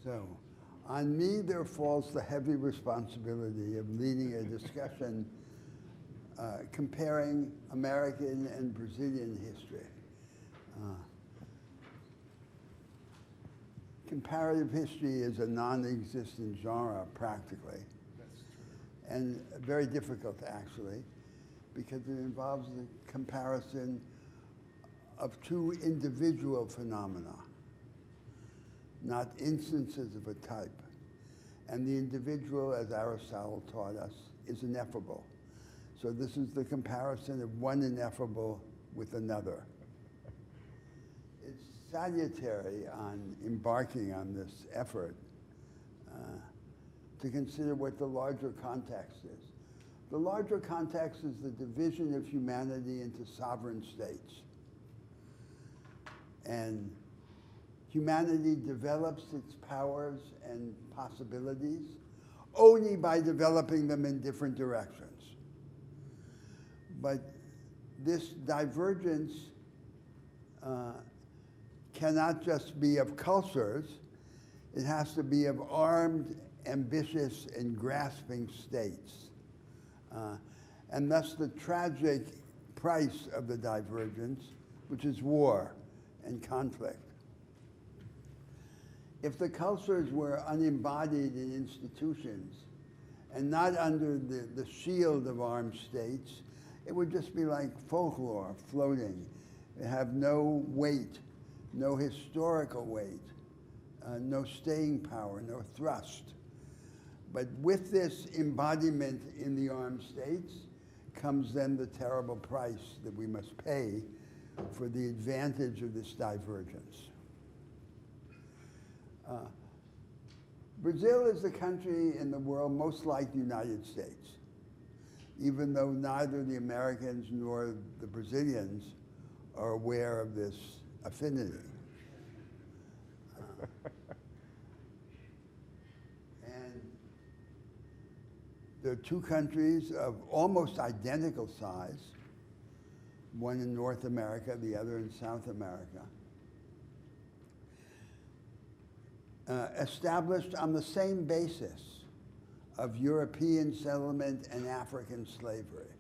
So, on me there falls the heavy responsibility of leading a discussion comparing American and Brazilian history. Comparative history is a non-existent genre, practically. That's true. And very difficult, actually, because it involves the comparison of two individual phenomena, not instances of a type. And the individual, as Aristotle taught us, is ineffable. So this is the comparison of one ineffable with another. It's salutary on embarking on this effort to consider what the larger context is. The larger context is the division of humanity into sovereign states. And humanity develops its powers and possibilities only by developing them in different directions. But this divergence cannot just be of cultures, it has to be of armed, ambitious, and grasping states. And thus the tragic price of the divergence, which is war and conflict. If the cultures were unembodied in institutions and not under the shield of armed states, it would just be like folklore floating. It have no weight, no historical weight, no staying power, no thrust. But with this embodiment in the armed states comes then the terrible price that we must pay for the advantage of this divergence. Brazil is the country in the world most like the United States, even though neither the Americans nor the Brazilians are aware of this affinity. And there are two countries of almost identical size, one in North America, the other in South America, established on the same basis of European settlement and African slavery.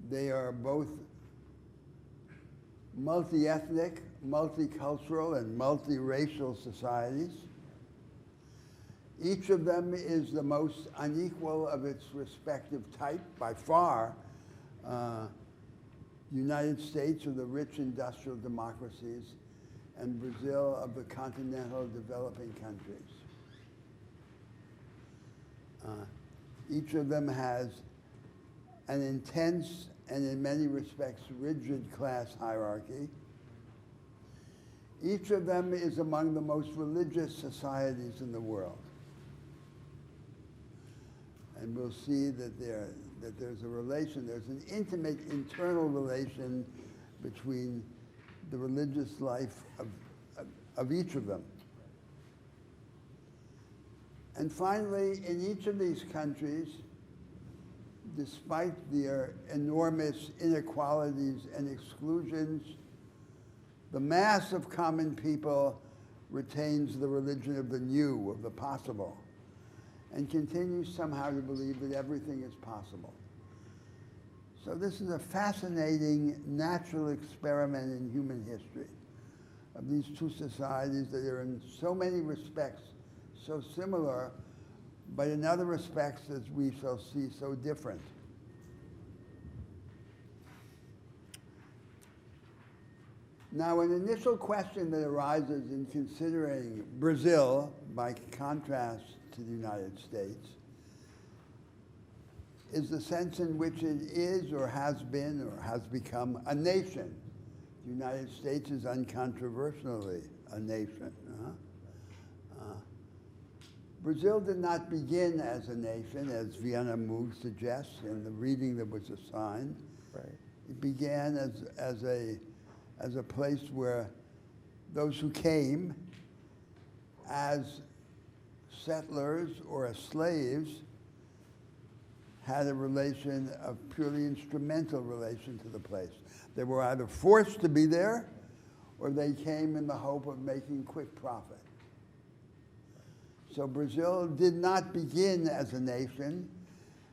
They are both multi-ethnic, multicultural, and multiracial societies. Each of them is the most unequal of its respective type by far. United States of the rich industrial democracies, and Brazil of the continental developing countries. Each of them has an intense and in many respects rigid class hierarchy. Each of them is among the most religious societies in the world. And we'll see that there's a relation, there's an intimate internal relation between the religious life of each of them. And finally, in each of these countries, despite their enormous inequalities and exclusions, the mass of common people retains the religion of the new, of the possible, and continues somehow to believe that everything is possible. So this is a fascinating natural experiment in human history of these two societies that are in so many respects so similar, but in other respects, as we shall see, so different. Now, an initial question that arises in considering Brazil by contrast to the United States is the sense in which it is or has been or has become a nation. The United States is uncontroversially a nation. Brazil did not begin as a nation, as Vienna Moog suggests in the reading that was assigned. Right. It began as a place where those who came as settlers or as slaves had a relation of purely instrumental relation to the place. They were either forced to be there or they came in the hope of making quick profit. So Brazil did not begin as a nation,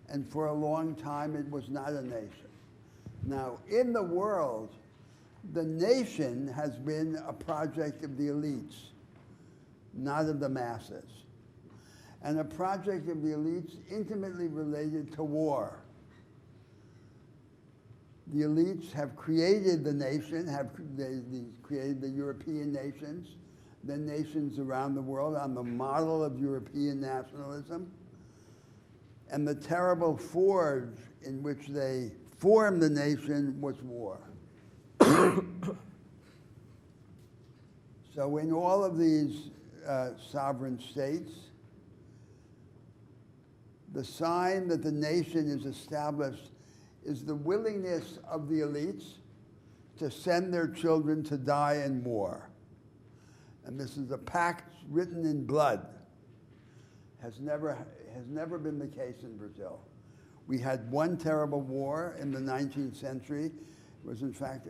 and for a long time it was not a nation. Now, in the world, the nation has been a project of the elites, not of the masses, and a project of the elites intimately related to war. The elites have created the nation, they created the European nations, the nations around the world on the model of European nationalism, and the terrible forge in which they formed the nation was war. So in all of these sovereign states, the sign that the nation is established is the willingness of the elites to send their children to die in war. And this is a pact written in blood. Has never been the case in Brazil. We had one terrible war in the 19th century. It was in fact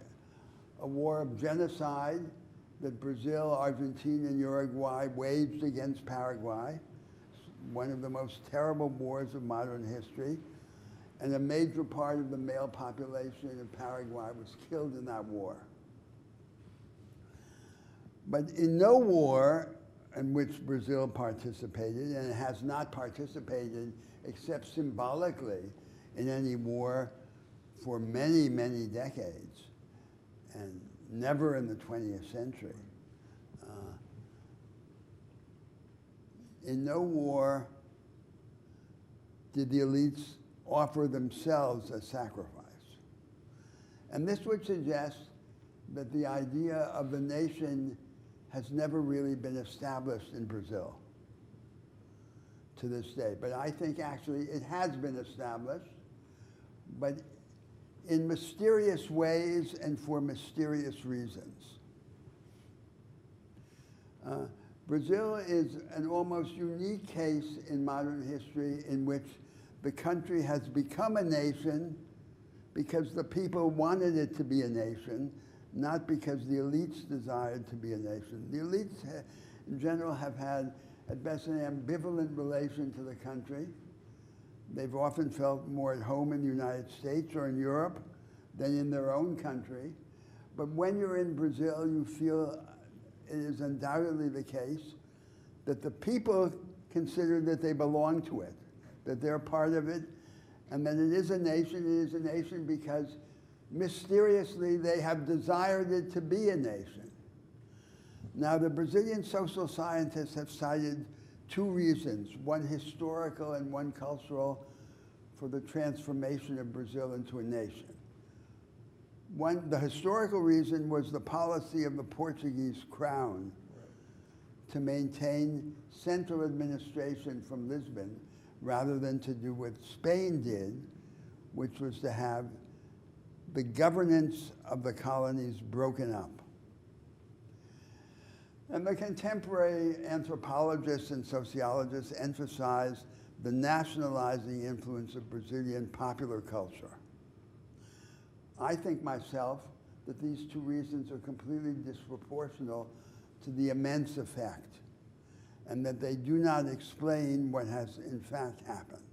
a war of genocide that Brazil, Argentina, and Uruguay waged against Paraguay. One of the most terrible wars of modern history. And a major part of the male population of Paraguay was killed in that war. But in no war in which Brazil participated, and it has not participated except symbolically in any war for many, many decades, and never in the 20th century. In no war did the elites offer themselves as sacrifice. And this would suggest that the idea of the nation has never really been established in Brazil to this day. But I think actually it has been established, but in mysterious ways and for mysterious reasons. Brazil is an almost unique case in modern history in which the country has become a nation because the people wanted it to be a nation, not because the elites desired to be a nation. The elites, in general, have had, at best, an ambivalent relation to the country. They've often felt more at home in the United States or in Europe than in their own country. But when you're in Brazil, you feel it is undoubtedly the case that the people consider that they belong to it, that they're part of it, and that it is a nation. It is a nation because mysteriously they have desired it to be a nation. Now, the Brazilian social scientists have cited two reasons, one historical and one cultural, for the transformation of Brazil into a nation. One, the historical reason was the policy of the Portuguese crown to maintain central administration from Lisbon rather than to do what Spain did, which was to have the governance of the colonies broken up. And the contemporary anthropologists and sociologists emphasize the nationalizing influence of Brazilian popular culture. I think myself that these two reasons are completely disproportional to the immense effect, and that they do not explain what has in fact happened.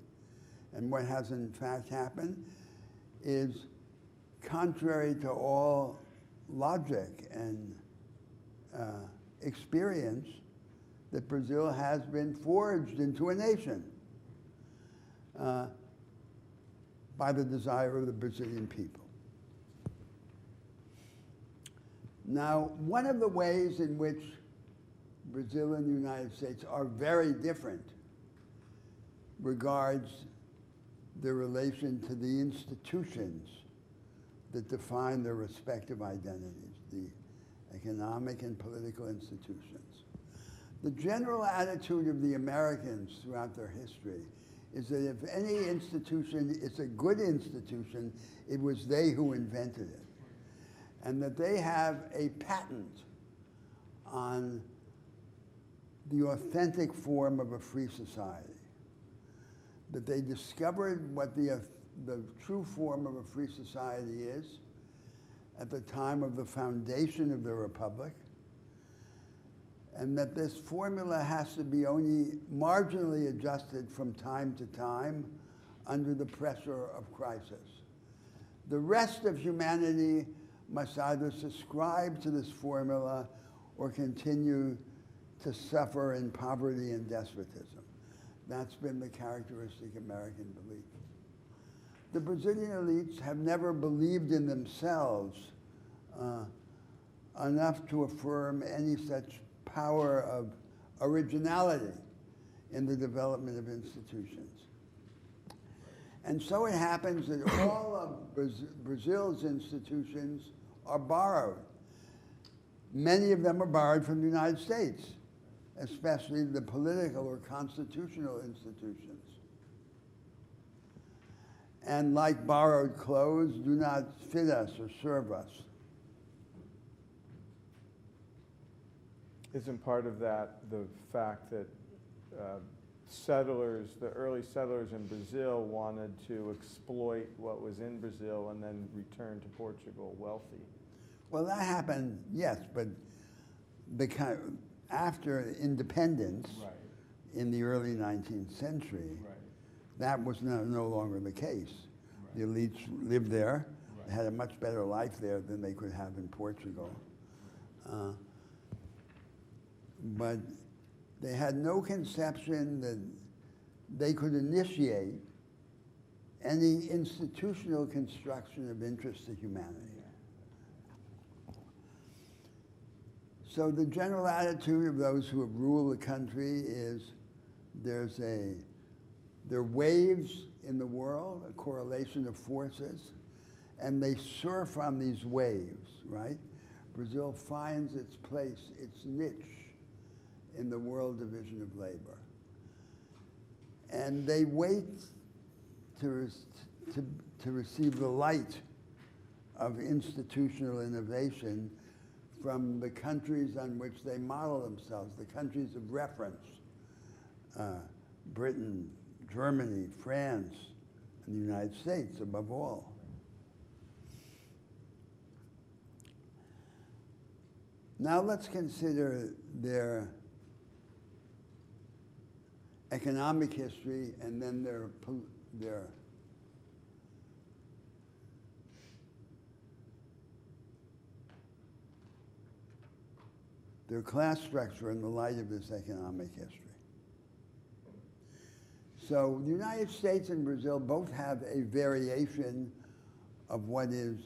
And what has in fact happened is contrary to all logic and experience, that Brazil has been forged into a nation by the desire of the Brazilian people. Now, one of the ways in which Brazil and the United States are very different regards their relation to the institutions that define their respective identities, the economic and political institutions. The general attitude of the Americans throughout their history is that if any institution is a good institution, it was they who invented it. And that they have a patent on the authentic form of a free society. That they discovered what the true form of a free society is, at the time of the foundation of the Republic, and that this formula has to be only marginally adjusted from time to time under the pressure of crisis. The rest of humanity must either subscribe to this formula or continue to suffer in poverty and despotism. That's been the characteristic American belief. The Brazilian elites have never believed in themselves enough to affirm any such power of originality in the development of institutions. And so it happens that all of Brazil's institutions are borrowed. Many of them are borrowed from the United States, especially the political or constitutional institutions. And like borrowed clothes, do not fit us or serve us. Isn't part of that the fact that the early settlers in Brazil wanted to exploit what was in Brazil and then return to Portugal wealthy? Well, that happened, yes, but after independence in the early 19th century, that was no longer the case. The elites lived there, had a much better life there than they could have in Portugal. But they had no conception that they could initiate any institutional construction of interest to humanity. So the general attitude of those who have ruled the country is there are waves in the world, a correlation of forces, and they surf on these waves, right? Brazil finds its place, its niche in the world division of labor. And they wait to receive the light of institutional innovation from the countries on which they model themselves, the countries of reference, Britain, Germany, France, and the United States above all. Now let's consider their economic history and then their class structure in the light of this economic history. So the United States and Brazil both have a variation of what is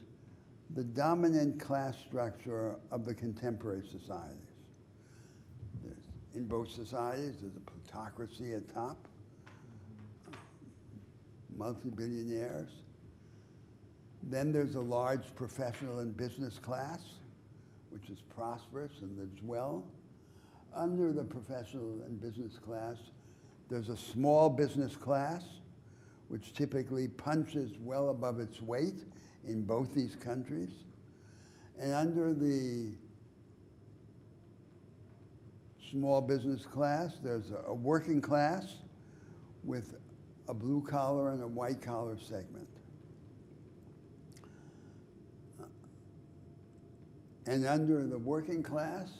the dominant class structure of the contemporary societies. In both societies, there's a plutocracy at top, multi-billionaires. Then there's a large professional and business class, which is prosperous and lives well. Under the professional and business class, there's a small business class, which typically punches well above its weight in both these countries. And under the small business class, there's a working class with a blue collar and a white collar segment. And under the working class,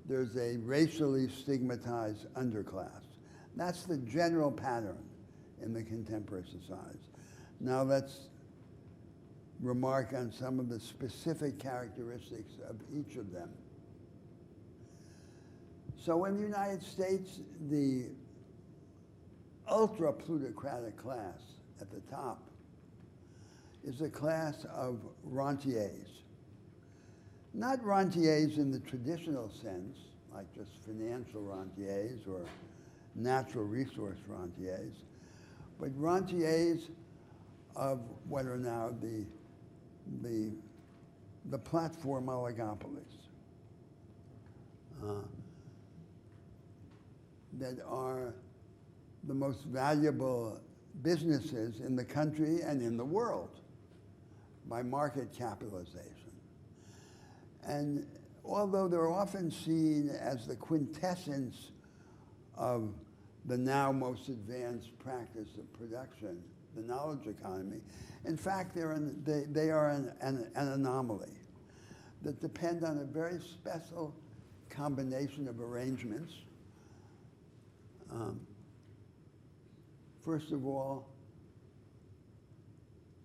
there's a racially stigmatized underclass. That's the general pattern in the contemporary societies. Now let's remark on some of the specific characteristics of each of them. So in the United States, the ultra-plutocratic class at the top is a class of rentiers. Not rentiers in the traditional sense, like just financial rentiers or natural resource rentiers, but rentiers of what are now the platform oligopolies that are the most valuable businesses in the country and in the world by market capitalization. And although they're often seen as the quintessence of the now most advanced practice of production, the knowledge economy. In fact, they are an anomaly that depend on a very special combination of arrangements. First of all,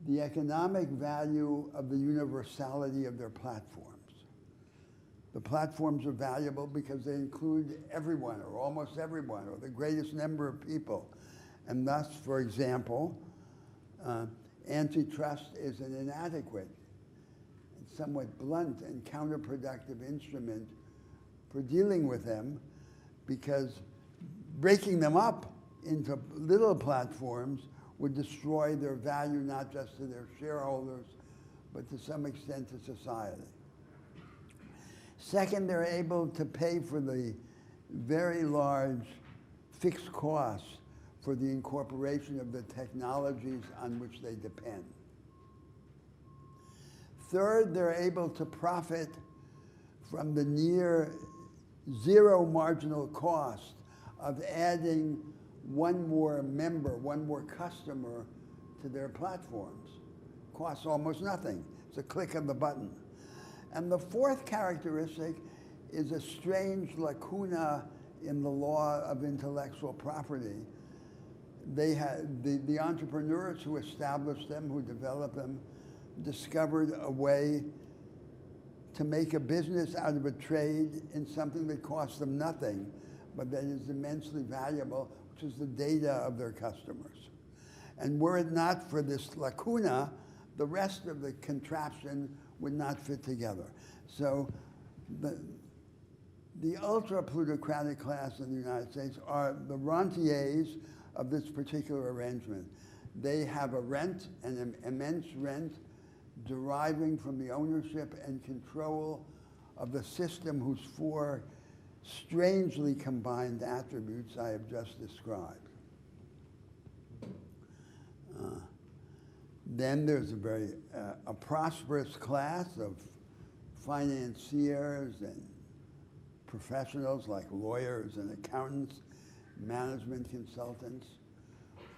the economic value of the universality of their platforms. The platforms are valuable because they include everyone, or almost everyone, or the greatest number of people. And thus, for example, antitrust is an inadequate, and somewhat blunt and counterproductive instrument for dealing with them, because breaking them up into little platforms would destroy their value not just to their shareholders, but to some extent to society. Second, they're able to pay for the very large fixed costs for the incorporation of the technologies on which they depend. Third, they're able to profit from the near zero marginal cost of adding one more member, one more customer to their platforms. Costs almost nothing. It's a click of the button. And the fourth characteristic is a strange lacuna in the law of intellectual property. They had, the entrepreneurs who established them, who developed them, discovered a way to make a business out of a trade in something that costs them nothing, but that is immensely valuable, which is the data of their customers. And were it not for this lacuna, the rest of the contraption would not fit together. So the ultra-plutocratic class in the United States are the rentiers of this particular arrangement. They have a rent, an immense rent, deriving from the ownership and control of the system whose four strangely combined attributes I have just described. Then there's a prosperous class of financiers and professionals like lawyers and accountants, management consultants,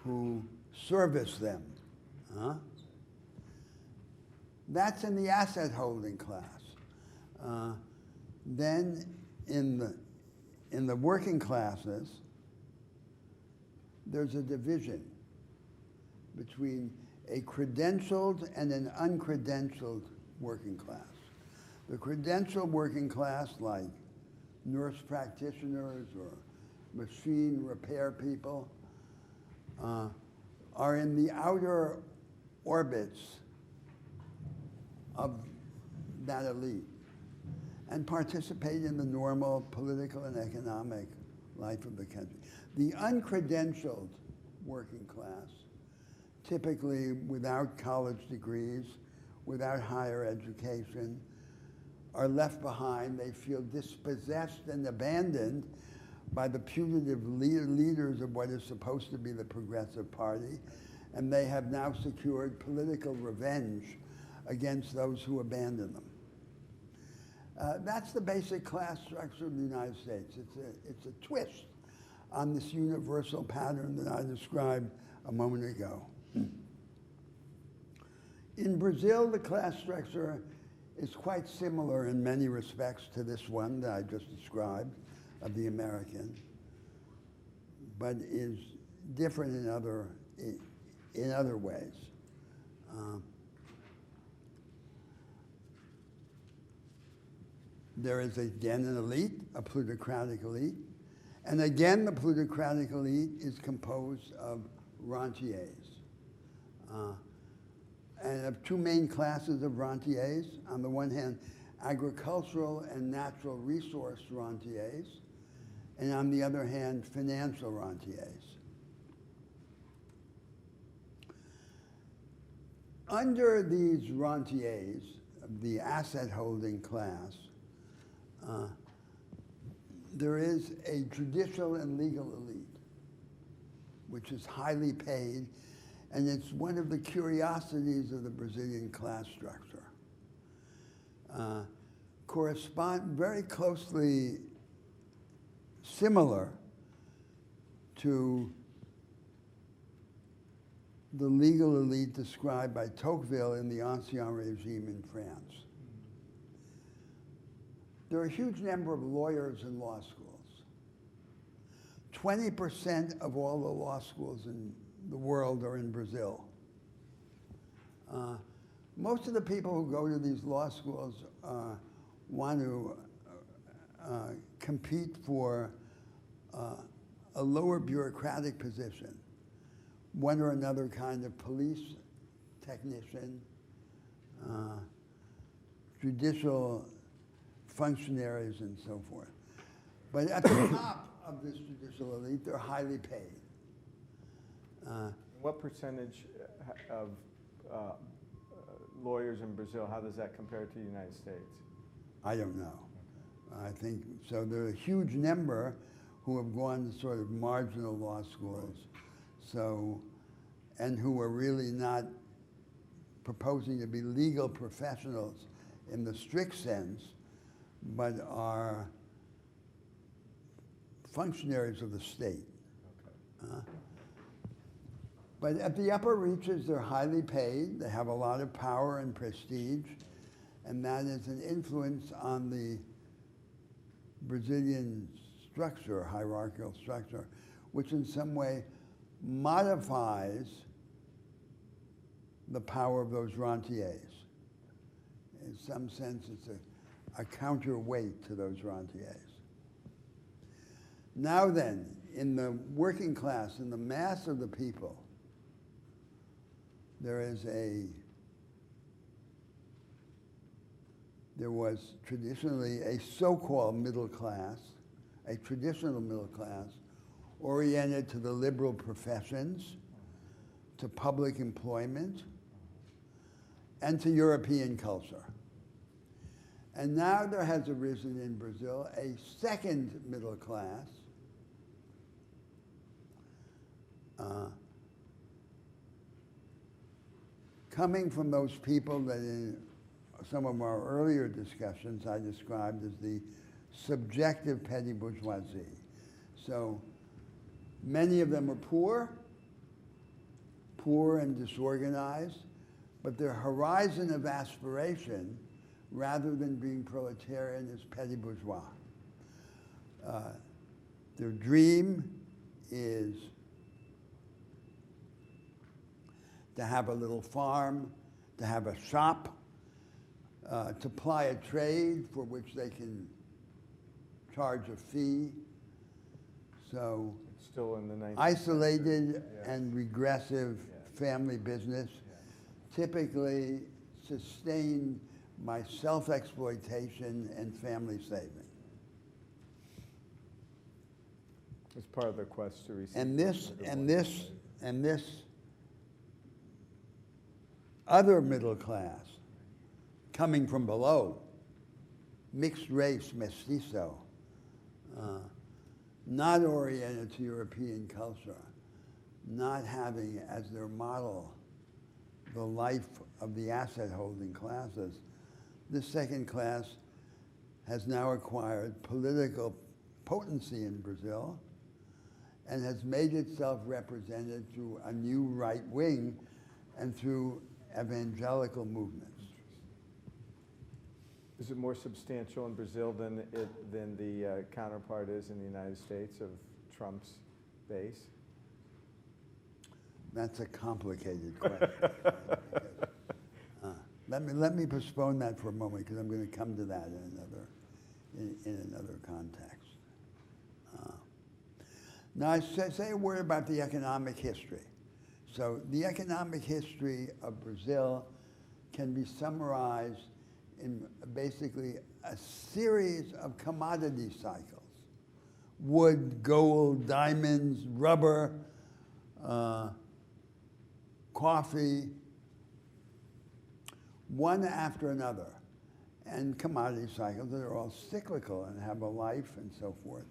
who service them. That's in the asset holding class. Then in the working classes, there's a division between a credentialed and an uncredentialed working class. The credentialed working class, like nurse practitioners or machine repair people, are in the outer orbits of that elite and participate in the normal political and economic life of the country. The uncredentialed working class, typically without college degrees, without higher education, are left behind. They feel dispossessed and abandoned by the putative leaders of what is supposed to be the Progressive Party, and they have now secured political revenge against those who abandon them. That's the basic class structure of the United States. It's a twist on this universal pattern that I described a moment ago. In Brazil, the class structure is quite similar in many respects to this one that I just described of the American, but is different in other ways. There is again an elite, a plutocratic elite, and again the plutocratic elite is composed of rentiers. And of two main classes of rentiers. On the one hand, agricultural and natural resource rentiers, and on the other hand, financial rentiers. Under these rentiers, the asset holding class, there is a judicial and legal elite, which is highly paid, and it's one of the curiosities of the Brazilian class structure. Correspond very closely similar to the legal elite described by Tocqueville in the Ancien Regime in France. There are a huge number of lawyers in law schools. 20% of all the law schools in the world are in Brazil. Most of the people who go to these law schools want to compete for a lower bureaucratic position, one or another kind of police technician, judicial functionaries, and so forth. But at the top of this judicial elite, they're highly paid. What percentage of lawyers in Brazil, how does that compare to the United States? I don't know. I think, so there are a huge number who have gone to sort of marginal law schools, so, and who are really not proposing to be legal professionals in the strict sense, but are functionaries of the state. Okay. But at the upper reaches, they're highly paid, they have a lot of power and prestige, and that is an influence on the Brazilian structure, hierarchical structure, which in some way modifies the power of those rentiers. In some sense, it's a counterweight to those rentiers. Now then, in the working class, in the mass of the people, there was traditionally a so-called middle class, a traditional middle class, oriented to the liberal professions, to public employment, and to European culture. And now there has arisen in Brazil a second middle class, coming from those people that in some of our earlier discussions I described as the subjective petty bourgeoisie. So many of them are poor and disorganized, but their horizon of aspiration, rather than being proletarian, is petty bourgeois. Their dream is to have a little farm, to have a shop, to ply a trade for which they can charge a fee. So It's still in the 19th isolated century. Yes. and regressive Yes. family business, Yes. typically sustained by self-exploitation and family saving. It's part of the quest to receive. And this other middle class, coming from below, mixed race, mestizo, not oriented to European culture, not having as their model the life of the asset-holding classes, this second class has now acquired political potency in Brazil and has made itself represented through a new right wing and through evangelical movements. Is it more substantial in Brazil than the counterpart is in the United States of Trump's base? That's a complicated question. Let me postpone that for a moment because I'm going to come to that in another context. Now I say a word about the economic history. So the economic history of Brazil can be summarized in basically a series of commodity cycles: wood, gold, diamonds, rubber, coffee, one after another, and commodity cycles that are all cyclical and have a life and so forth.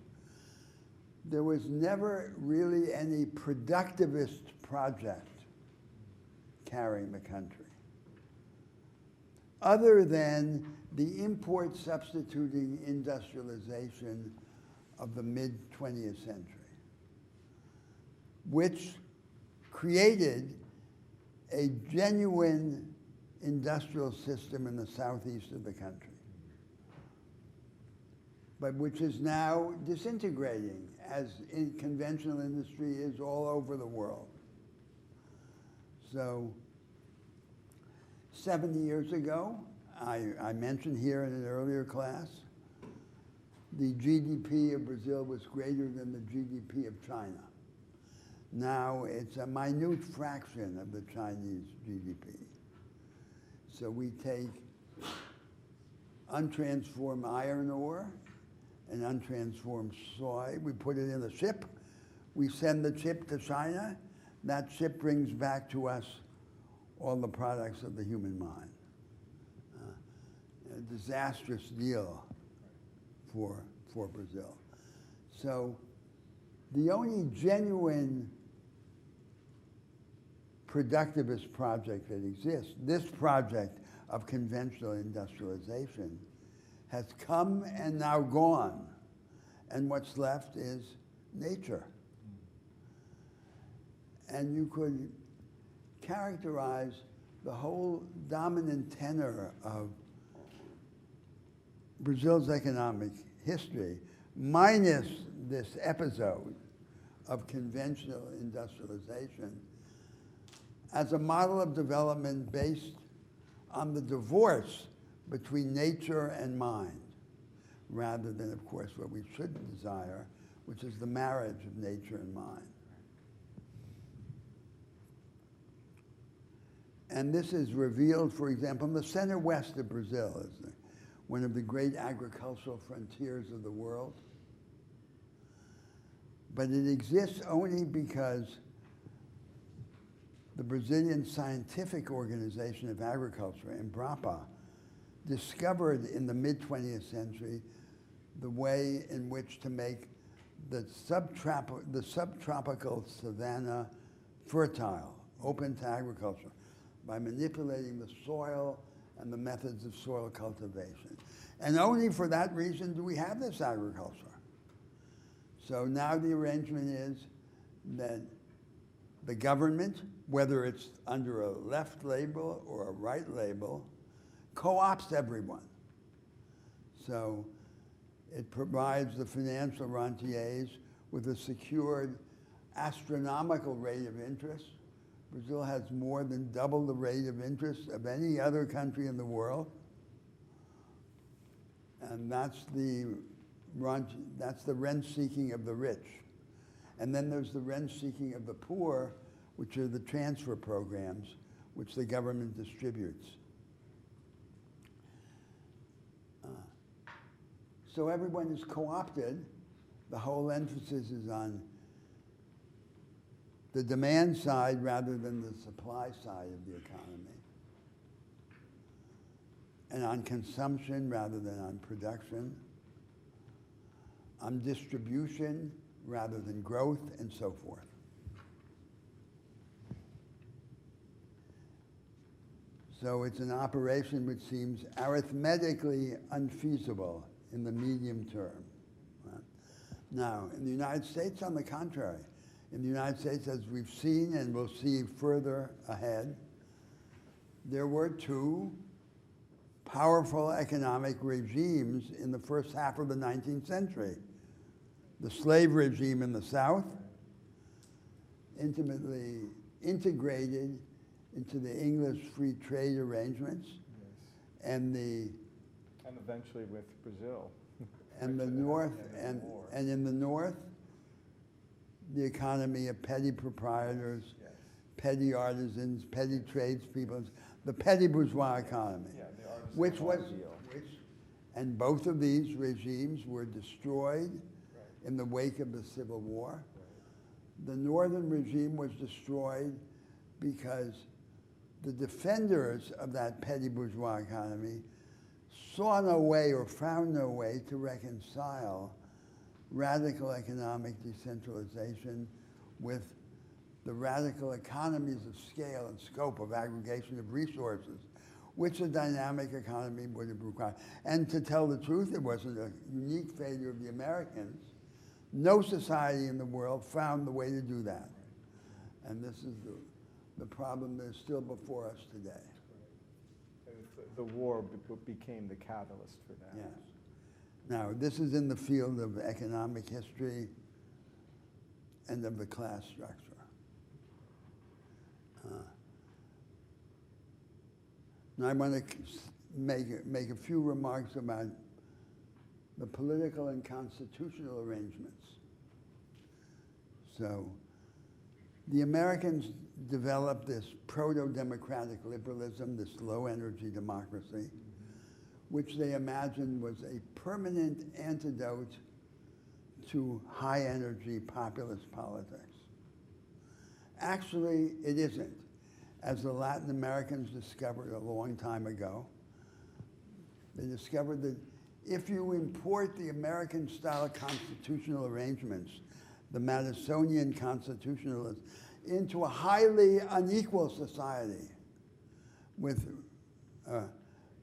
There was never really any productivist project carrying the country, other than the import substituting industrialization of the mid-20th century, which created a genuine industrial system in the southeast of the country, but which is now disintegrating as conventional industry is all over the world. So 70 years ago, I mentioned here in an earlier class, the GDP of Brazil was greater than the GDP of China. Now it's a minute fraction of the Chinese GDP. So we take untransformed iron ore and untransformed soy, we put it in a ship, we send the ship to China, that ship brings back to us all the products of the human mind. A disastrous deal for Brazil. So the only genuine productivist project that exists, this project of conventional industrialization, has come and now gone. And what's left is nature. And you could characterize the whole dominant tenor of Brazil's economic history, minus this episode of conventional industrialization, as a model of development based on the divorce between nature and mind, rather than, of course, what we should desire, which is the marriage of nature and mind. And this is revealed, for example, in the center west of Brazil, is one of the great agricultural frontiers of the world. But it exists only because the Brazilian Scientific Organization of Agriculture, Embrapa, discovered in the mid-20th century the way in which to make the subtropical savanna fertile, open to agriculture, by manipulating the soil and the methods of soil cultivation. And only for that reason do we have this agriculture. So now the arrangement is that the government, whether it's under a left label or a right label, co-opts everyone. So it provides the financial rentiers with a secured astronomical rate of interest. Brazil has more than double the rate of interest of any other country in the world. And that's the rent-seeking of the rich. And then there's the rent-seeking of the poor, which are the transfer programs, which the government distributes. So everyone is co-opted. The whole emphasis is on the demand side rather than the supply side of the economy, and on consumption rather than on production, on distribution rather than growth, and so forth. So it's an operation which seems arithmetically unfeasible in the medium term. Now, in the United States, on the contrary, in the United States, as we've seen and will see further ahead, there were two powerful economic regimes in the first half of the 19th century. The slave regime in the South, intimately integrated into the English free trade arrangements, Yes. and eventually with Brazil. and the North, and in the North, the economy of petty proprietors, Yes. petty artisans, petty tradespeople, the petty bourgeois economy, Yeah, the artisan which was, ideal. and both of these regimes were destroyed Right. in the wake of the Civil War. Right. The Northern regime was destroyed because the defenders of that petty bourgeois economy saw no way or found no way to reconcile radical economic decentralization with the radical economies of scale and scope of aggregation of resources, which a dynamic economy would have required. And to tell the truth, it wasn't a unique failure of the Americans. No society in the world found the way to do that. And this is the problem that is still before us today. And the war became the catalyst for that. Yes. Now, this is in the field of economic history and of the class structure. Now I want to make a few remarks about the political and constitutional arrangements. So, the Americans developed this proto-democratic liberalism, this low-energy democracy, which they imagined was a permanent antidote to high-energy populist politics. Actually, it isn't. As the Latin Americans discovered a long time ago, they discovered that if you import the American-style constitutional arrangements, the Madisonian constitutionalists, into a highly unequal society with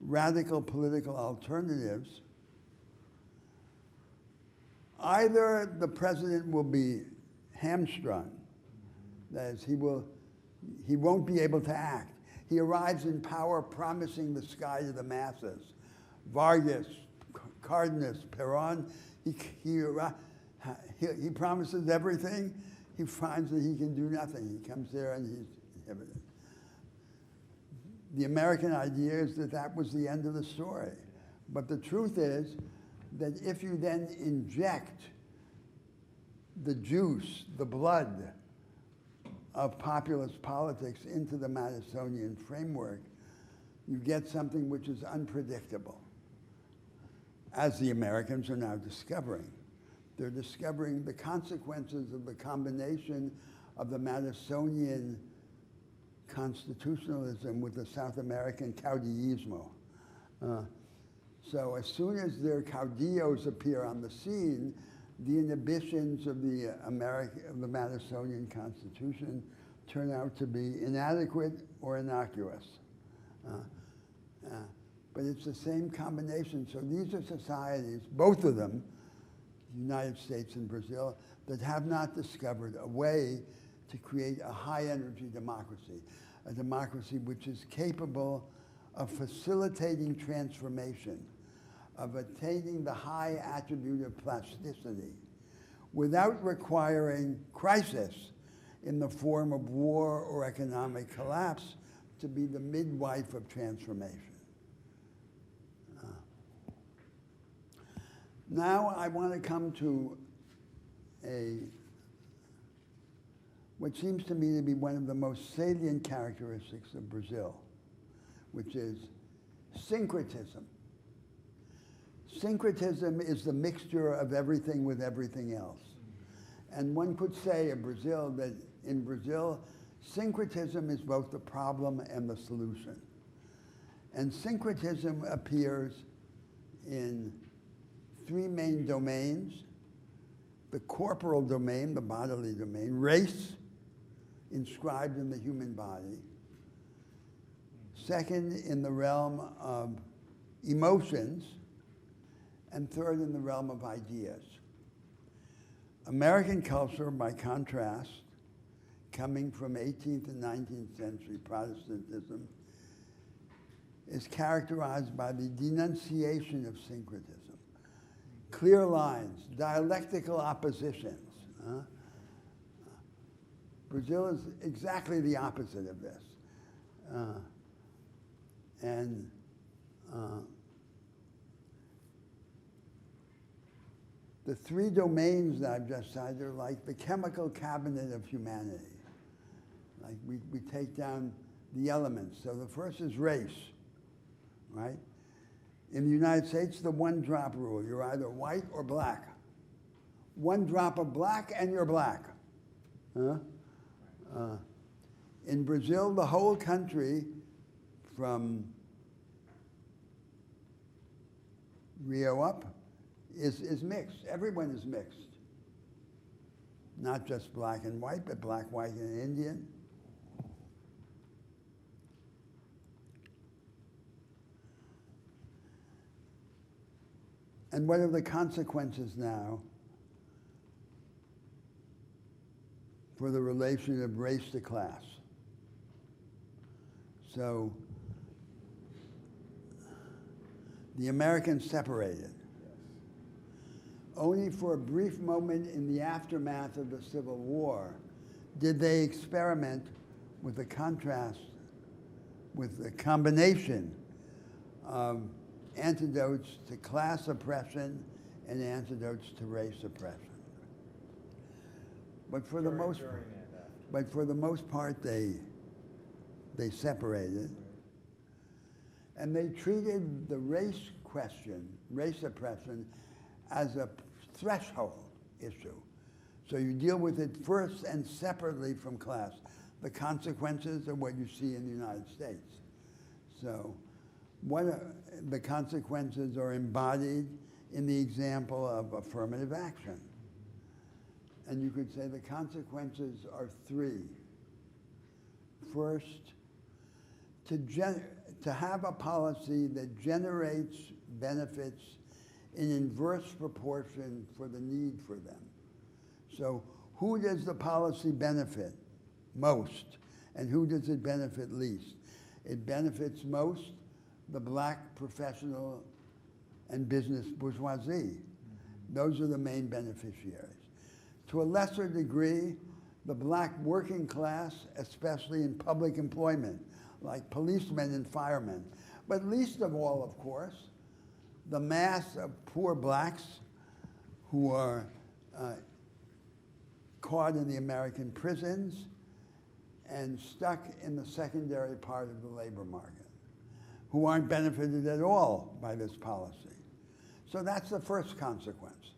radical political alternatives, either the president will be hamstrung, that is, he won't be able to act. He arrives in power promising the sky to the masses. Vargas, Cardenas, Perón, he promises everything. He finds that he can do nothing. He comes there and he's inhibited. The American idea is that that was the end of the story. But the truth is that if you then inject the juice, the blood of populist politics into the Madisonian framework, you get something which is unpredictable, as the Americans are now discovering. They're discovering the consequences of the combination of the Madisonian constitutionalism with the South American caudillismo. So as soon as their caudillos appear on the scene, the inhibitions of the Madisonian Constitution turn out to be inadequate or innocuous. But it's the same combination. So these are societies, both of them, the United States and Brazil, that have not discovered a way to create a high-energy democracy, a democracy which is capable of facilitating transformation, of attaining the high attribute of plasticity, without requiring crisis in the form of war or economic collapse to be the midwife of transformation. Now I want to come to what seems to me to be one of the most salient characteristics of Brazil, which is syncretism. Syncretism is the mixture of everything with everything else. And one could say of Brazil that in Brazil, syncretism is both the problem and the solution. And syncretism appears in three main domains: the corporal domain, the bodily domain, race, inscribed in the human body. Second, in the realm of emotions. And third, in the realm of ideas. American culture, by contrast, coming from 18th and 19th century Protestantism, is characterized by the denunciation of syncretism. Clear lines, dialectical oppositions. Brazil is exactly the opposite of this. The three domains that I've just cited are like the chemical cabinet of humanity. Like we take down the elements. So the first is race, right? In the United States, the one-drop rule. You're either white or black. One drop of black and you're black. In Brazil, the whole country, from Rio up, is mixed. Everyone is mixed. Not just black and white, but black, white, and Indian. And what are the consequences now for the relation of race to class? So the Americans separated. Only for a brief moment in the aftermath of the Civil War did they experiment with the contrast, with the combination of antidotes to class oppression and antidotes to race oppression. But for the most part, they separated, and they treated the race question, race oppression, as a threshold issue. So you deal with it first and separately from class. The consequences are what you see in the United States. So the consequences are embodied in the example of affirmative action. And you could say the consequences are three. First, to have a policy that generates benefits in inverse proportion for the need for them. So who does the policy benefit most, and who does it benefit least? It benefits most the black professional and business bourgeoisie. Those are the main beneficiaries. To a lesser degree, the black working class, especially in public employment, like policemen and firemen. But least of all, of course, the mass of poor blacks who are caught in the American prisons and stuck in the secondary part of the labor market, who aren't benefited at all by this policy. So that's the first consequence.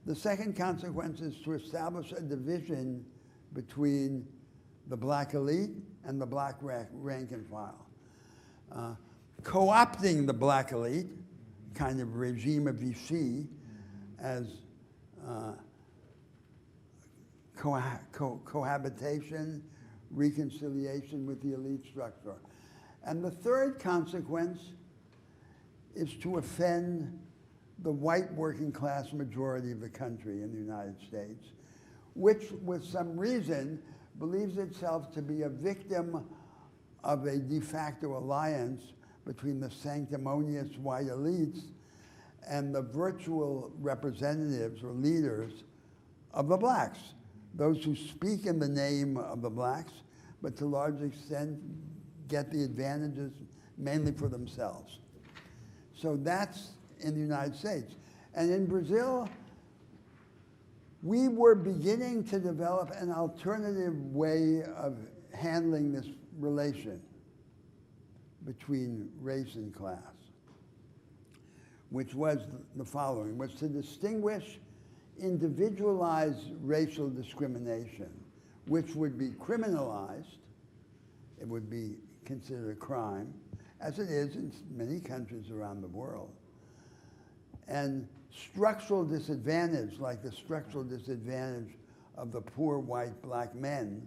The second consequence is to establish a division between the black elite and the black rank and file. Co-opting the black elite, kind of regime of Vichy, as cohabitation, reconciliation with the elite structure. And the third consequence is to offend the white working class majority of the country in the United States, which, with some reason, believes itself to be a victim of a de facto alliance between the sanctimonious white elites and the virtual representatives or leaders of the blacks, those who speak in the name of the blacks, but to a large extent get the advantages mainly for themselves. So that's in the United States. And in Brazil, we were beginning to develop an alternative way of handling this relation between race and class, which was the following, was to distinguish individualized racial discrimination, which would be criminalized, it would be considered a crime, as it is in many countries around the world, and structural disadvantage, like the structural disadvantage of the poor white black men,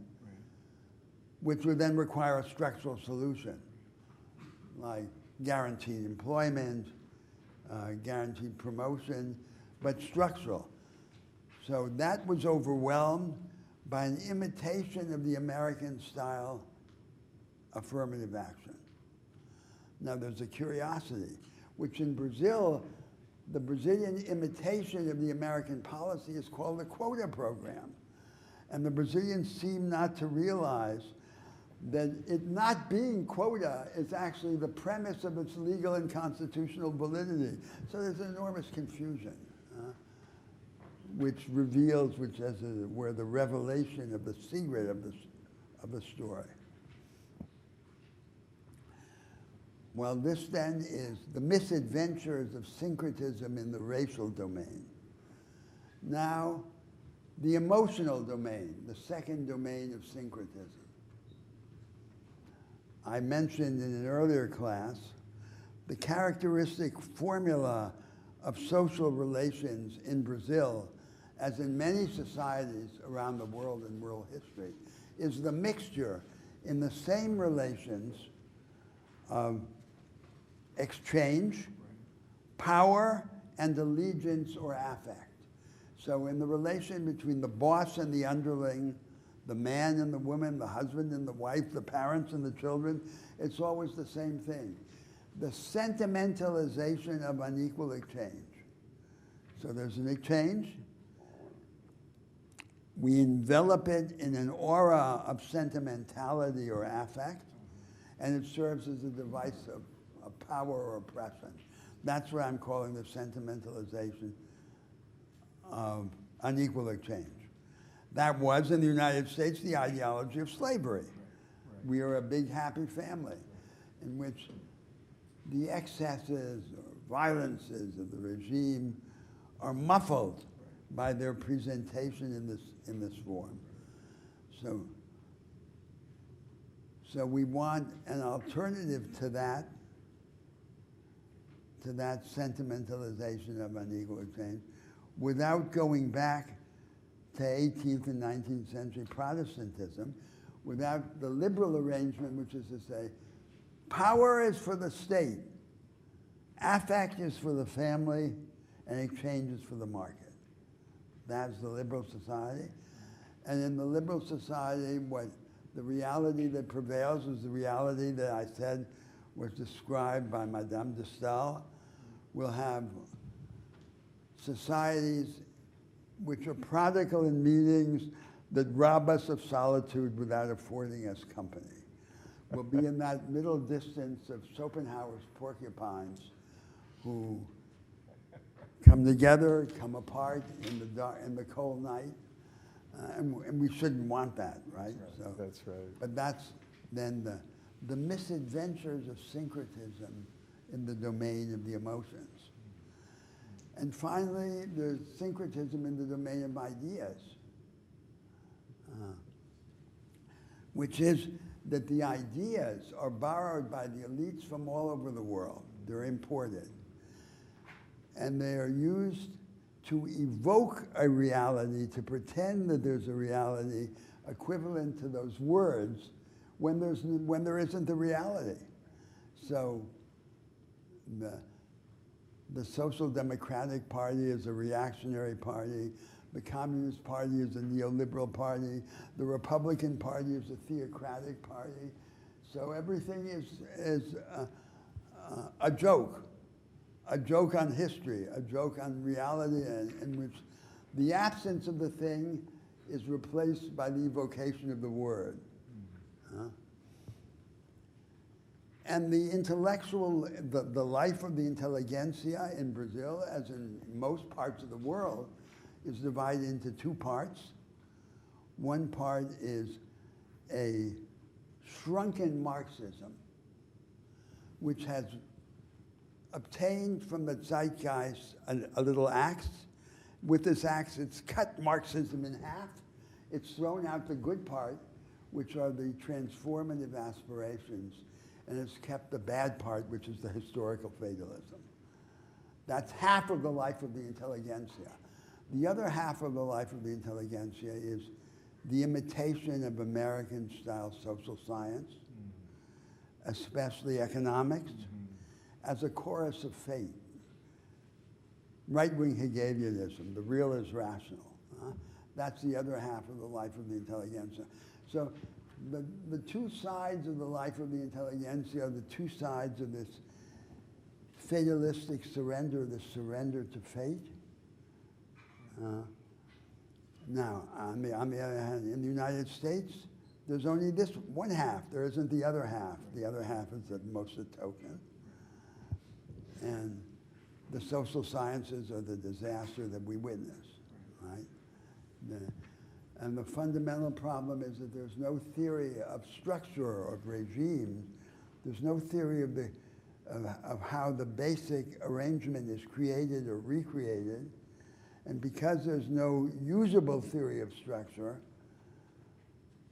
which would then require a structural solution, like guaranteed employment, guaranteed promotion, but structural. So that was overwhelmed by an imitation of the American style affirmative action. Now there's a curiosity, which in Brazil, the Brazilian imitation of the American policy is called the quota program. And the Brazilians seem not to realize that it not being quota is actually the premise of its legal and constitutional validity. So there's enormous confusion, which reveals, which as it were, the revelation of the secret of the story. Well, this then is the misadventures of syncretism in the racial domain. Now, the emotional domain, the second domain of syncretism. I mentioned in an earlier class the characteristic formula of social relations in Brazil, as in many societies around the world in world history, is the mixture in the same relations of exchange, power, and allegiance or affect. So in the relation between the boss and the underling, the man and the woman, the husband and the wife, the parents and the children. It's always the same thing. The sentimentalization of unequal exchange. So there's an exchange. We envelop it in an aura of sentimentality or affect, and it serves as a device of power or oppression. That's what I'm calling the sentimentalization of unequal exchange. That was, in the United States, the ideology of slavery. We are a big, happy family in which the excesses or violences of the regime are muffled by their presentation in this form. So we want an alternative to that sentimentalization of unequal exchange, without going back to 18th and 19th century Protestantism, without the liberal arrangement, which is to say, power is for the state, affect is for the family, and exchange is for the market. That's the liberal society. And in the liberal society, what the reality that prevails is the reality that I said was described by Madame de Staël. We'll have societies which are prodigal in meetings that rob us of solitude without affording us company. We'll be in that middle distance of Schopenhauer's porcupines who come together, come apart in the dark, in the cold night, and we shouldn't want that, right? That's right. But that's then the misadventures of syncretism in the domain of the emotions. And finally, there's syncretism in the domain of ideas, which is that the ideas are borrowed by the elites from all over the world. They're imported. And they are used to evoke a reality, to pretend that there's a reality equivalent to those words when there isn't the reality. So the Social Democratic Party is a reactionary party. The Communist Party is a neoliberal party. The Republican Party is a theocratic party. So everything is a joke on history, a joke on reality, in which the absence of the thing is replaced by the evocation of the word. And the intellectual, the life of the intelligentsia in Brazil, as in most parts of the world, is divided into two parts. One part is a shrunken Marxism, which has obtained from the zeitgeist a little axe. With this axe, it's cut Marxism in half. It's thrown out the good part, which are the transformative aspirations, and it's kept the bad part, which is the historical fatalism. That's half of the life of the intelligentsia. The other half of the life of the intelligentsia is the imitation of American-style social science, especially economics, as a chorus of fate. Right-wing Hegelianism, the real is rational. That's the other half of the life of the intelligentsia. So the two sides of the life of the intelligentsia are the two sides of this fatalistic surrender, the surrender to fate. Now, on the other hand, in the United States, there's only this one half. There isn't the other half. The other half is at most a token. And the social sciences are the disaster that we witness, right? And the fundamental problem is that there's no theory of structure or of regime. There's no theory of how the basic arrangement is created or recreated. And because there's no usable theory of structure,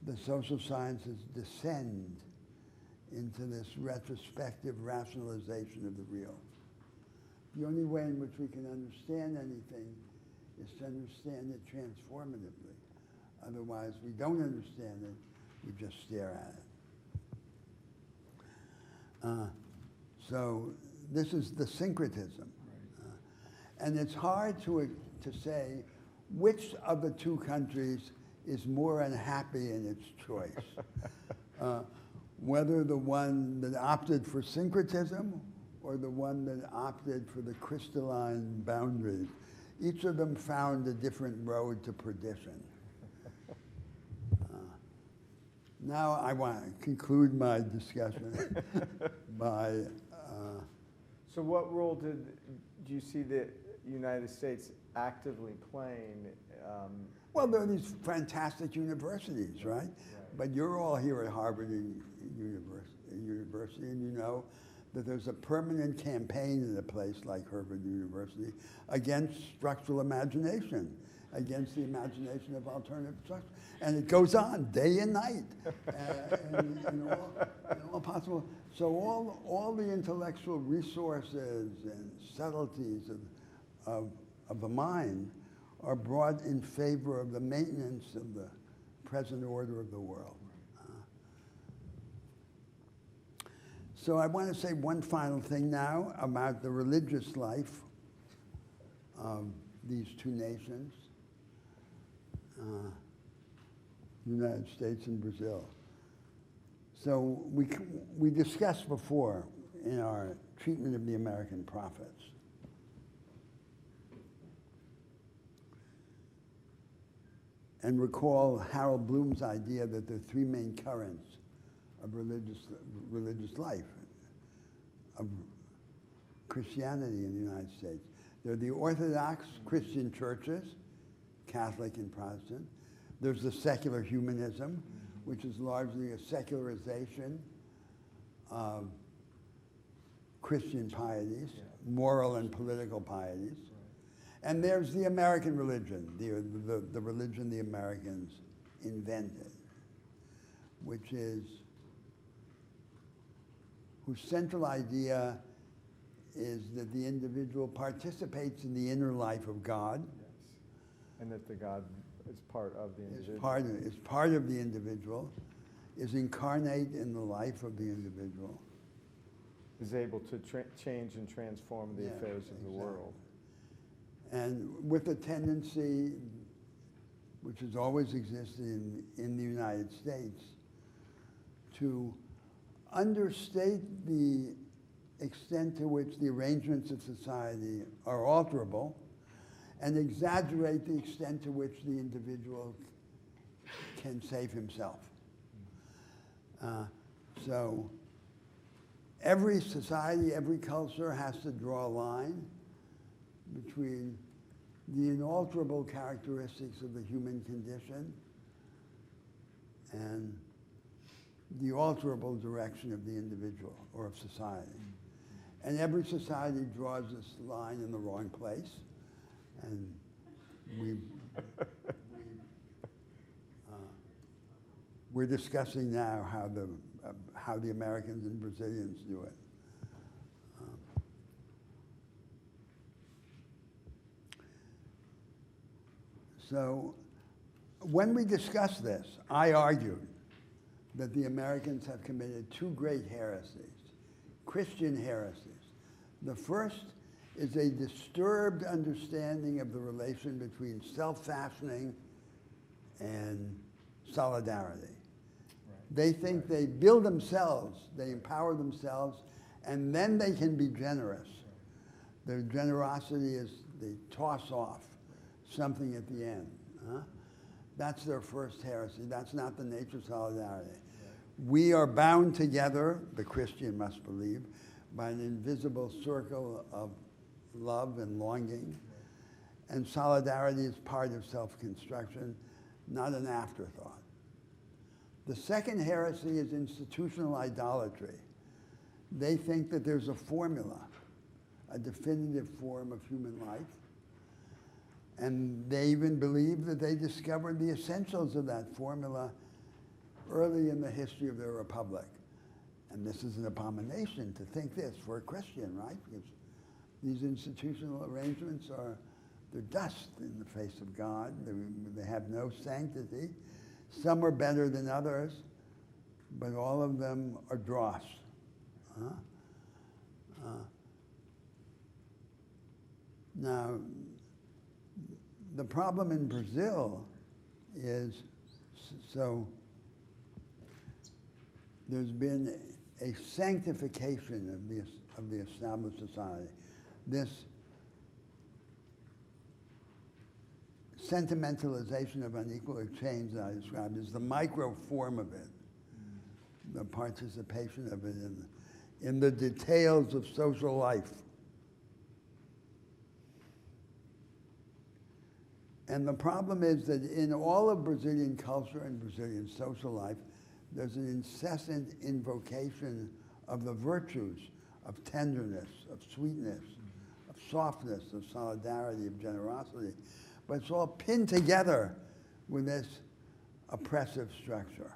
the social sciences descend into this retrospective rationalization of the real. The only way in which we can understand anything is to understand it transformatively. Otherwise, we don't understand it, we just stare at it. So this is the syncretism. And it's hard to say which of the two countries is more unhappy in its choice. Whether the one that opted for syncretism or the one that opted for the crystalline boundaries, each of them found a different road to perdition. Now I want to conclude my discussion by... So what role do you see the United States actively playing? Well, there are these fantastic universities, right? But you're all here at Harvard University, and you know that there's a permanent campaign in a place like Harvard University against structural imagination, against the imagination of alternative structure. And it goes on day and night, in all possible. So all the intellectual resources and subtleties of the mind are brought in favor of the maintenance of the present order of the world. So I want to say one final thing now about the religious life of these two nations, United States and Brazil. So we discussed before in our treatment of the American prophets and recall Harold Bloom's idea that there are three main currents of religious life, of Christianity in the United States. There are the Orthodox Christian churches, Catholic and Protestant. There's the secular humanism, which is largely a secularization of Christian pieties, moral and political pieties. And there's the American religion, the religion the Americans invented, whose central idea is that the individual participates in the inner life of God. Yes. And that the God is part of the individual. Is part of the individual, is incarnate in the life of the individual. Is able to change and transform the affairs of the world. And with a tendency, which has always existed in the United States, to understate the extent to which the arrangements of society are alterable and exaggerate the extent to which the individual can save himself. So every society, every culture has to draw a line between the inalterable characteristics of the human condition and the alterable direction of the individual or of society. And every society draws this line in the wrong place. And we're discussing now how the Americans and Brazilians do it. So when we discussed this, I argued that the Americans have committed two great heresies, Christian heresies. The first is a disturbed understanding of the relation between self-fashioning and solidarity. Right. They think they build themselves, they empower themselves, and then they can be generous. Their generosity is they toss off something at the end. That's their first heresy. That's not the nature of solidarity. Right. We are bound together, the Christian must believe, by an invisible circle of love and longing. Right. And solidarity is part of self-construction, not an afterthought. The second heresy is institutional idolatry. They think that there's a formula, a definitive form of human life. And they even believe that they discovered the essentials of that formula early in the history of their republic. And this is an abomination to think this for a Christian, right? Because these institutional arrangements they're dust in the face of God. They have no sanctity. Some are better than others, but all of them are dross. Now, the problem in Brazil is So there's been a sanctification of the established society. This sentimentalization of unequal exchange that I described is the micro form of it, the participation of it in the details of social life. And the problem is that in all of Brazilian culture and Brazilian social life, there's an incessant invocation of the virtues of tenderness, of sweetness, of softness, of solidarity, of generosity. But it's all pinned together with this oppressive structure.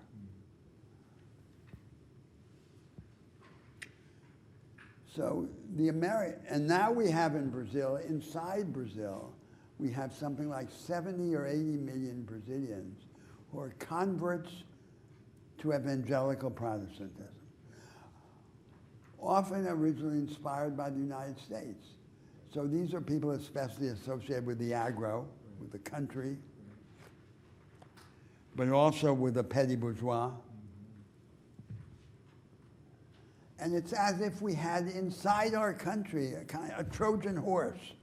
So and now we have in Brazil, inside Brazil, we have something like 70 or 80 million Brazilians who are converts to evangelical Protestantism, often originally inspired by the United States. So these are people especially associated with the agro, with the country, but also with the petty bourgeois. And it's as if we had inside our country a Trojan horse.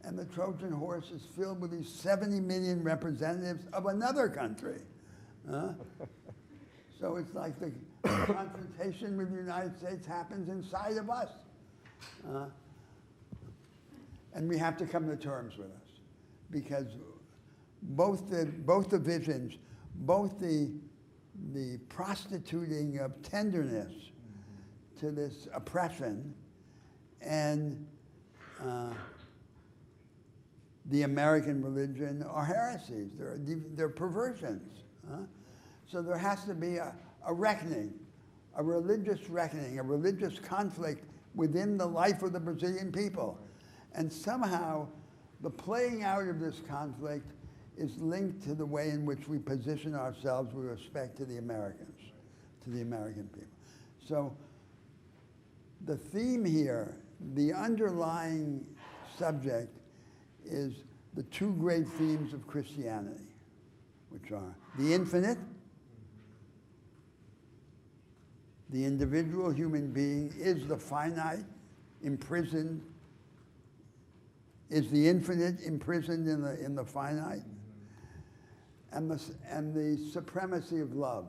And the Trojan horse is filled with these 70 million representatives of another country. So it's like the confrontation with the United States happens inside of us. And we have to come to terms with us. Because both the visions, both the prostituting of tenderness to this oppression and the American religion are heresies. They're perversions. So there has to be a reckoning, a religious reckoning, a religious conflict within the life of the Brazilian people. And somehow the playing out of this conflict is linked to the way in which we position ourselves with respect to the Americans, to the American people. So the theme here, the underlying subject, is the two great themes of Christianity, which are the infinite. The individual human being is the finite, imprisoned, is the infinite imprisoned in the finite, and the supremacy of love.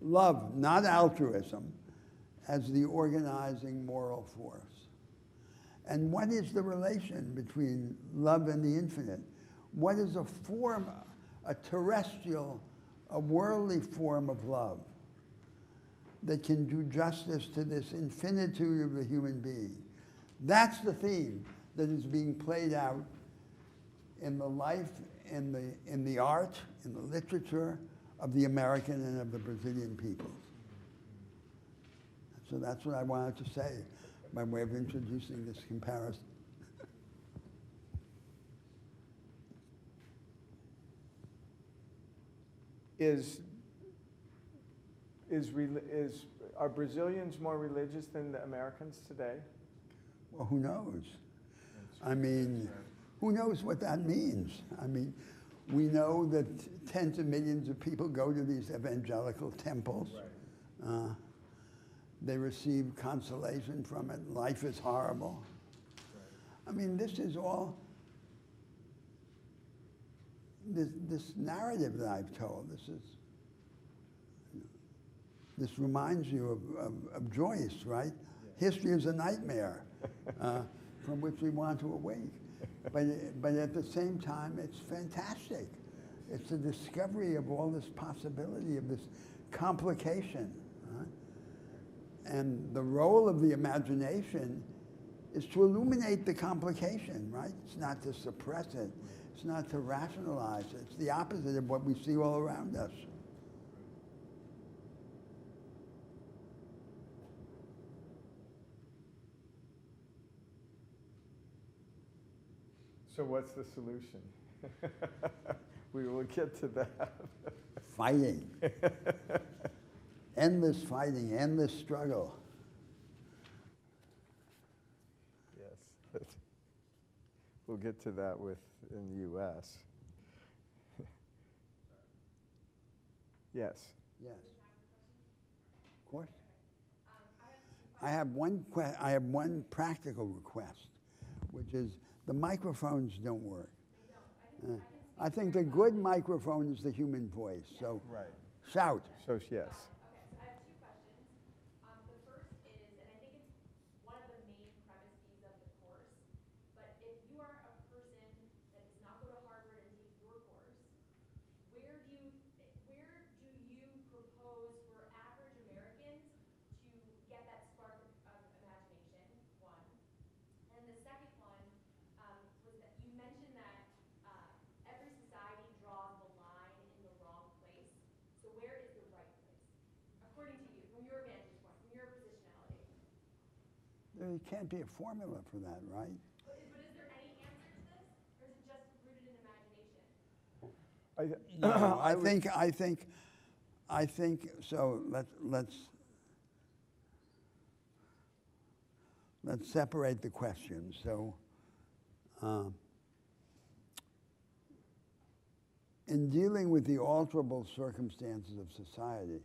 Love, not altruism, as the organizing moral force. And what is the relation between love and the infinite? What is a form, a terrestrial, a worldly form of love that can do justice to this infinitude of the human being? That's the theme that is being played out in the life, in the art, in the literature of the American and of the Brazilian peoples. So that's what I wanted to say by way of introducing this comparison. Are Brazilians more religious than the Americans today? Well, who knows? I mean, who knows what that means? I mean, we know that tens of millions of people go to these evangelical temples. Right. They receive consolation from it. Life is horrible. Right. I mean, this is all, this narrative that I've told, this reminds you of Joyce, right? Yeah. History is a nightmare from which we want to awake. But at the same time, it's fantastic. It's a discovery of all this possibility, of this complication. And the role of the imagination is to illuminate the complication, right? It's not to suppress it. It's not to rationalize it. It's the opposite of what we see all around us. So what's the solution? We will get to that. Fighting. Endless fighting, endless struggle. Yes. We'll get to that in the U.S. Yes. Yes. Of course. I have one practical request, which is the microphones don't work. I think the good microphone is the human voice. So Right. shout. So, yes. Okay, so I have two questions. The first is, and I think it's one of the main premises of the course, but if you are a person that does not go to Harvard and take your course, where do you propose for average Americans to get that spark of imagination? One. And the second one was that you mentioned that every society draws the line in the wrong place. So where is the right place, according to you, from your vantage point, from your positionality? There can't be a formula for that, right? But is there any answer to this, or is it just rooted in imagination? No, I think so. Let's separate the questions. So, in dealing with the alterable circumstances of society,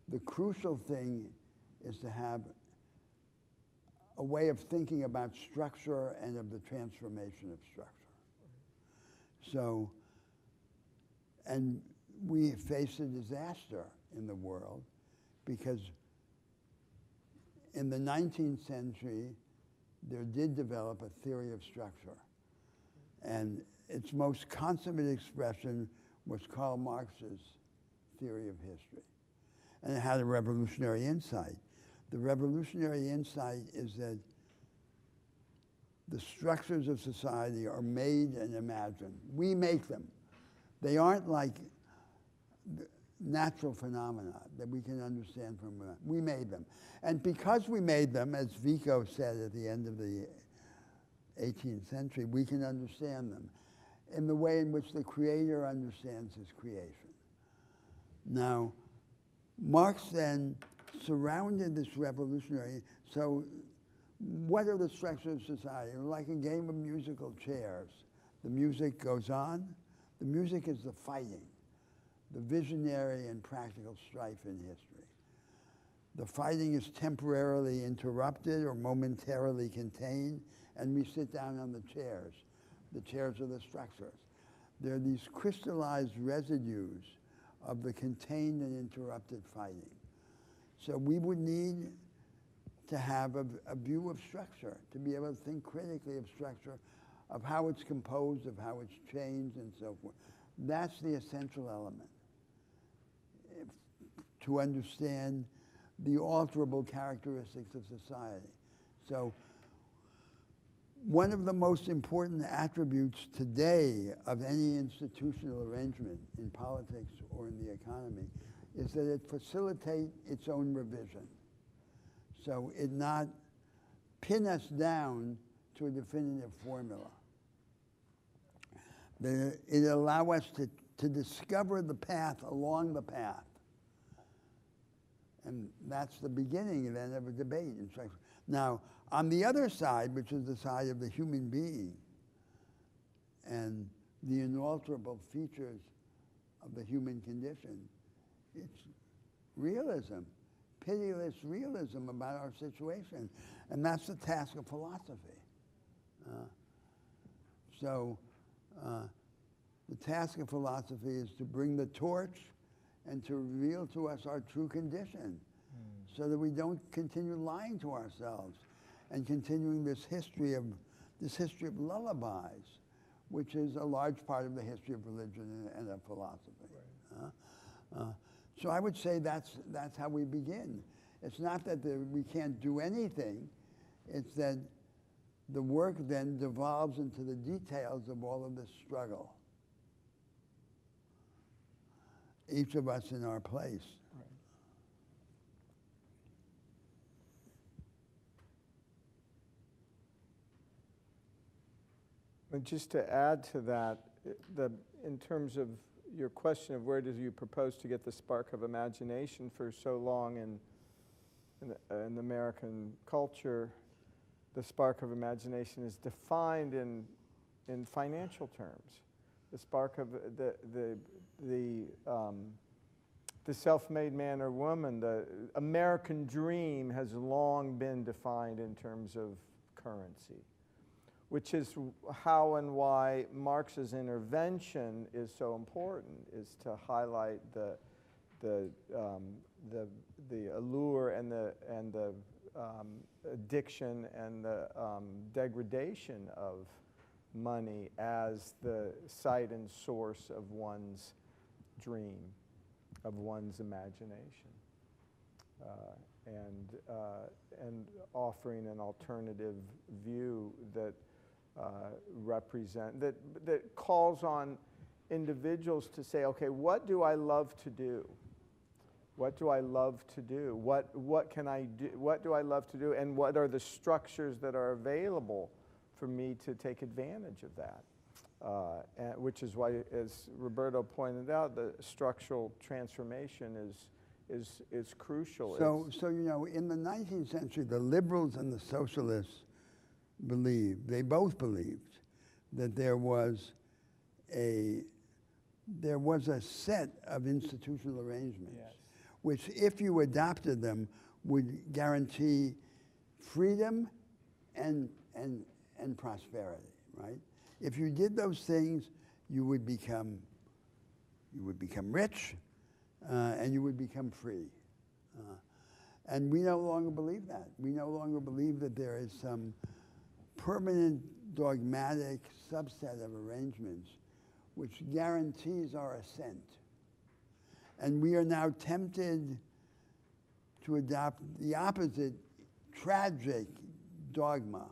the crucial thing is to have a way of thinking about structure and of the transformation of structure. So, and we face a disaster in the world because in the 19th century, there did develop a theory of structure. And its most consummate expression was Karl Marx's theory of history. And it had a revolutionary insight. The revolutionary insight is that the structures of society are made and imagined. We make them. They aren't like natural phenomena that we can understand from them. We made them. And because we made them, as Vico said at the end of the 18th century, we can understand them in the way in which the creator understands his creation. Now, Marx then surrounded this revolutionary, so what are the structures of society? Like a game of musical chairs. The music goes on. The music is the fighting, the visionary and practical strife in history. The fighting is temporarily interrupted or momentarily contained, and we sit down on the chairs. The chairs are the structures. They're these crystallized residues of the contained and interrupted fighting. So we would need to have a view of structure, to be able to think critically of structure, of how it's composed, of how it's changed, and so forth. That's the essential element to understand the alterable characteristics of society. So one of the most important attributes today of any institutional arrangement in politics or in the economy is that it facilitates its own revision. So it not pin us down to a definitive formula. It allow us to discover the path along the path. And that's the beginning then of a debate. Now, on the other side, which is the side of the human being and the inalterable features of the human condition, it's realism, pitiless realism about our situation. And that's the task of philosophy. The task of philosophy is to bring the torch and to reveal to us our true condition so that we don't continue lying to ourselves and continuing this history of lullabies, which is a large part of the history of religion and of philosophy. Right. So I would say that's how we begin. It's not that we can't do anything, it's that the work then devolves into the details of all of this struggle. Each of us in our place. Right. And just to add to that, in terms of your question of where do you propose to get the spark of imagination for so long in American culture, the spark of imagination is defined in financial terms. The spark of the the self-made man or woman, the American dream has long been defined in terms of currency, which is how and why Marx's intervention is so important, is to highlight the allure and the addiction and the degradation of money as the site and source of one's dream, of one's imagination, and offering an alternative view that that calls on individuals to say, okay, what do I love to do? What do I love to do? What can I do? What do I love to do? And what are the structures that are available for me to take advantage of that? Which is why, as Roberto pointed out, the structural transformation is crucial. So you know, in the 19th century, the liberals and the socialists both believed that there was a set of institutional arrangements, Yes. which, if you adopted them, would guarantee freedom and prosperity, right? If you did those things, you would become rich, and you would become free. And we no longer believe that. We no longer believe that there is some permanent dogmatic subset of arrangements which guarantees our ascent. And we are now tempted to adopt the opposite tragic dogma,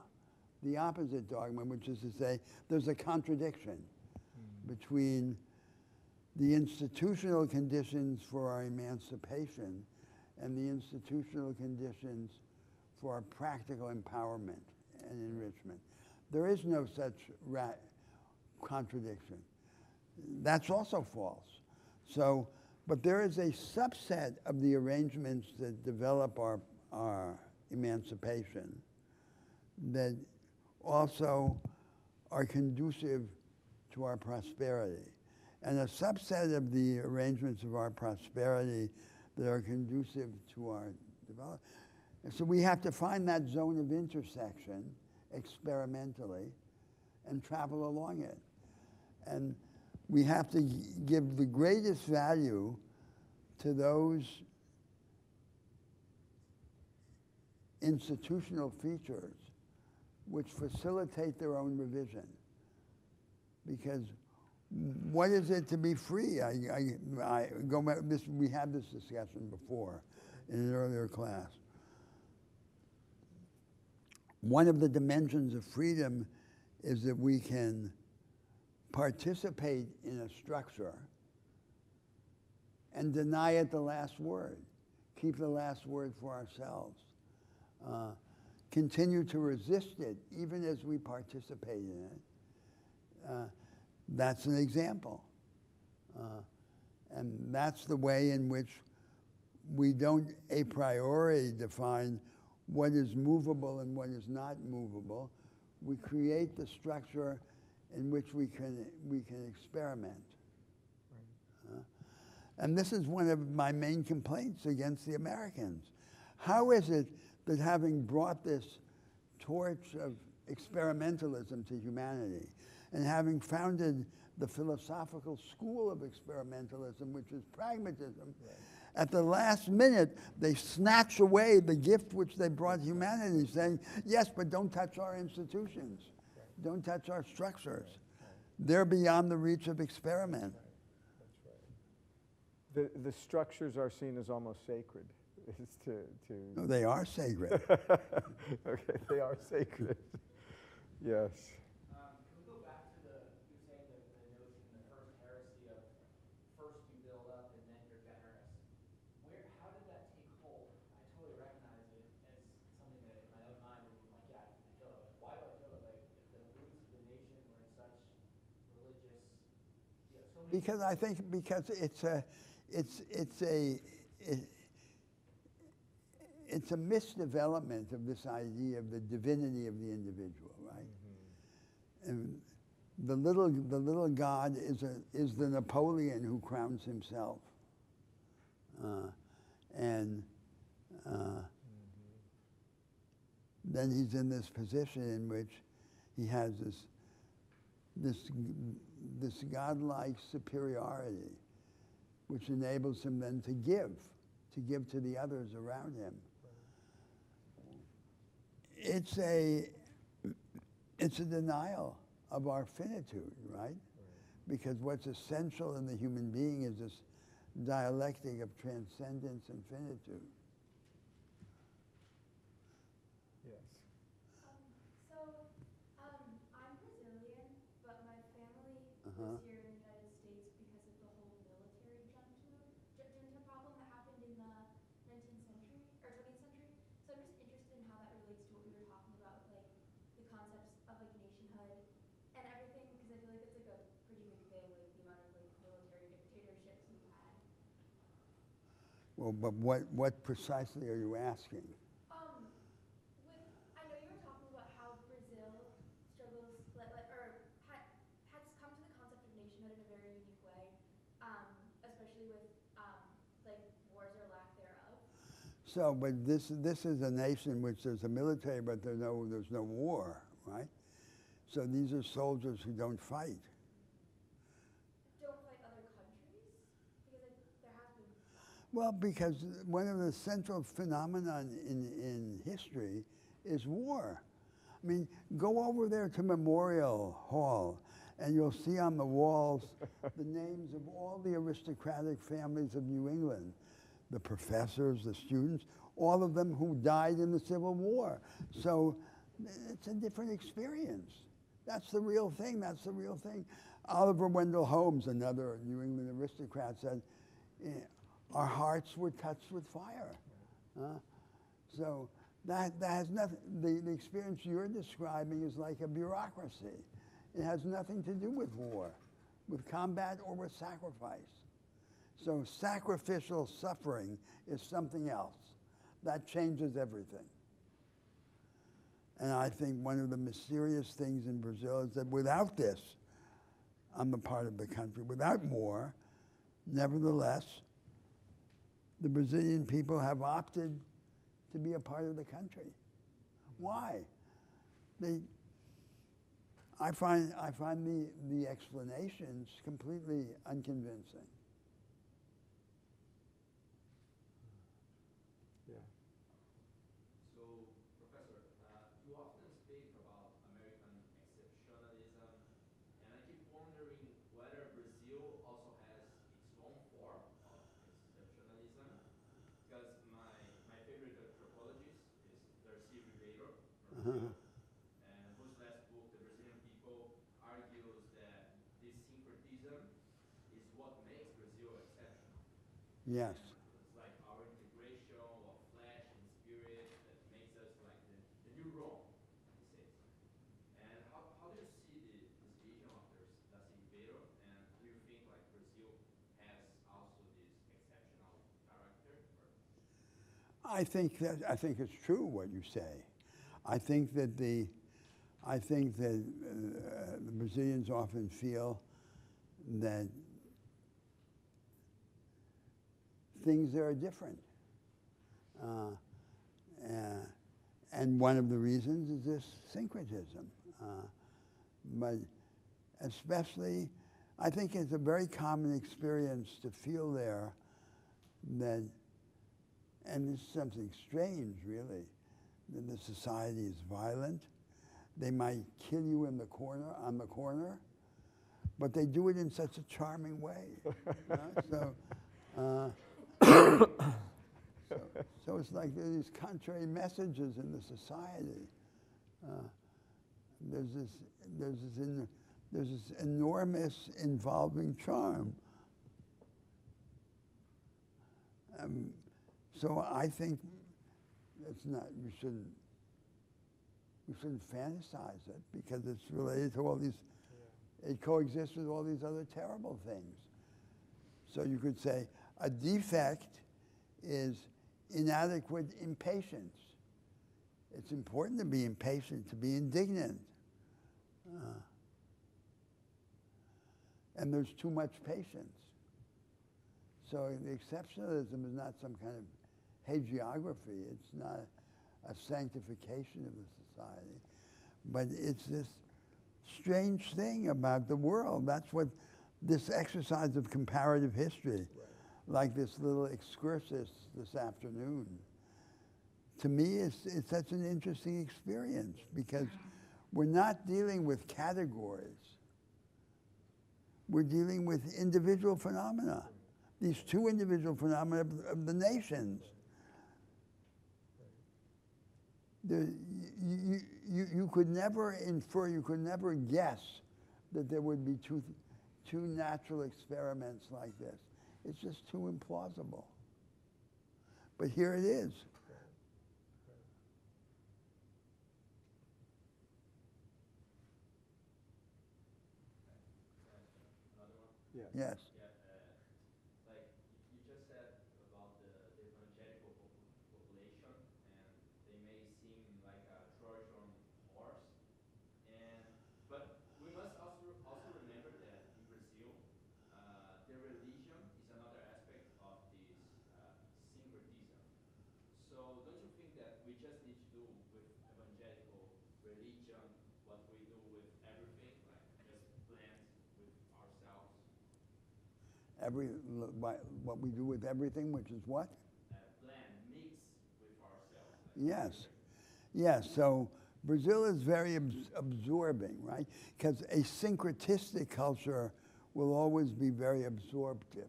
which is to say there's a contradiction between the institutional conditions for our emancipation and the institutional conditions for our practical empowerment and enrichment. There is no such contradiction. That's also false. So, but there is a subset of the arrangements that develop our emancipation that also are conducive to our prosperity. And a subset of the arrangements of our prosperity that are conducive to our development. And so we have to find that zone of intersection experimentally and travel along it. And we have to give the greatest value to those institutional features which facilitate their own revision. Because what is it to be free? I go back, we had this discussion before in an earlier class. One of the dimensions of freedom is that we can participate in a structure and deny it the last word, keep the last word for ourselves, continue to resist it even as we participate in it. That's an example. And that's the way in which we don't a priori define what is movable and what is not movable. We create the structure in which we can experiment. Right. And this is one of my main complaints against the Americans. How is it that having brought this torch of experimentalism to humanity and having founded the philosophical school of experimentalism, which is pragmatism, right, at the last minute, they snatch away the gift which they brought humanity, saying, yes, but don't touch our institutions. Right. Don't touch our structures. Right. They're beyond the reach of experiment. Right. That's right. The structures are seen as almost sacred. No, they are sacred. Okay, they are sacred. Yes. Can we go back to you saying the notion, the first heresy of first you build up and then you're generous. How did that take hold? I totally recognize it as something that in my own mind would be like, yeah, I feel it. Why do I feel it? Like, if the roots of the nation were in such religious, so many. Because I think it's a misdevelopment of this idea of the divinity of the individual, right? Mm-hmm. And the little God is the Napoleon who crowns himself. And then he's in this position in which he has this godlike superiority, which enables him then to give to the others around him. It's a denial of our finitude, right? Because what's essential in the human being is this dialectic of transcendence and finitude. Yes. I'm Brazilian, but my family Uh-huh. was here in the United States because of the whole military junta problem that happened in the 19th century or 20th century. So I'm just interested in how that relates to what we were talking about, with, like the concepts of like nationhood and everything, because I feel like it's like a pretty big thing, like the amount of like military dictatorships we've had. Well, but what precisely are you asking? I know you were talking about how Brazil struggles, has come to the concept of nationhood in a very unique way, especially with like wars or lack thereof. So, but this is a nation which there's a military, but there's no war, right? So these are soldiers who don't fight. Don't fight other countries? Because there has been. Well, because one of the central phenomena in history is war. I mean, go over there to Memorial Hall, and you'll see on the walls the names of all the aristocratic families of New England, the professors, the students, all of them who died in the Civil War. So it's a different experience. That's the real thing. That's the real thing. Oliver Wendell Holmes, another New England aristocrat, said, our hearts were touched with fire. So that has nothing, the experience you're describing is like a bureaucracy. It has nothing to do with war, with combat, or with sacrifice. So sacrificial suffering is something else. That changes everything. And I think one of the mysterious things in Brazil is that without this, on the part of the country, without war, nevertheless, the Brazilian people have opted to be a part of the country. Why? I find the explanations completely unconvincing. Yeah. So, Professor, you often speak about American exceptionalism, and I keep wondering whether Brazil also has its own form of exceptionalism, because my favorite anthropologist is Darcy Ribeiro from Brazil, and whose last book, The Brazilian People, argues that this syncretism is what makes Brazil exceptional. Yes. It's like our integration of flesh and spirit that makes us like the new Rome, he says. And how do you see this vision of Darcy Ribeiro? And do you think like Brazil has also this exceptional character? I think it's true what you say. I think that the Brazilians often feel that things there are different. And one of the reasons is this syncretism. But especially, I think it's a very common experience to feel there that, and it's something strange really, that the society is violent. They might kill you on the corner, but they do it in such a charming way. So it's like there are these contrary messages in the society. There's this enormous involving charm. So I think it's not, we shouldn't fantasize it, because it's related to all these, it coexists with all these other terrible things. So you could say a defect is inadequate impatience. It's important to be impatient, to be indignant. And there's too much patience. So the exceptionalism is not some kind of hagiography. It's not a sanctification of the society. But it's this strange thing about the world. That's what this exercise of comparative history, like this little excursus this afternoon, to me it's such an interesting experience because we're not dealing with categories. We're dealing with individual phenomena, these two individual phenomena of the nations. You could never infer, you could never guess that there would be two natural experiments like this. It's just too implausible. But here it is. Another one? Yes. Yes. Yeah, like you just said about the evangelical population, and they may seem like a Trojan horse, but we must also remember that in Brazil, the religion is another aspect of this syncretism. So don't you think that we just need to do with evangelical religion what we do with everything, like just blend with ourselves? What we do with everything, which is what? Blend, mix with ourselves. Yes. Yes, so Brazil is very absorbing, right? Because a syncretistic culture will always be very absorptive.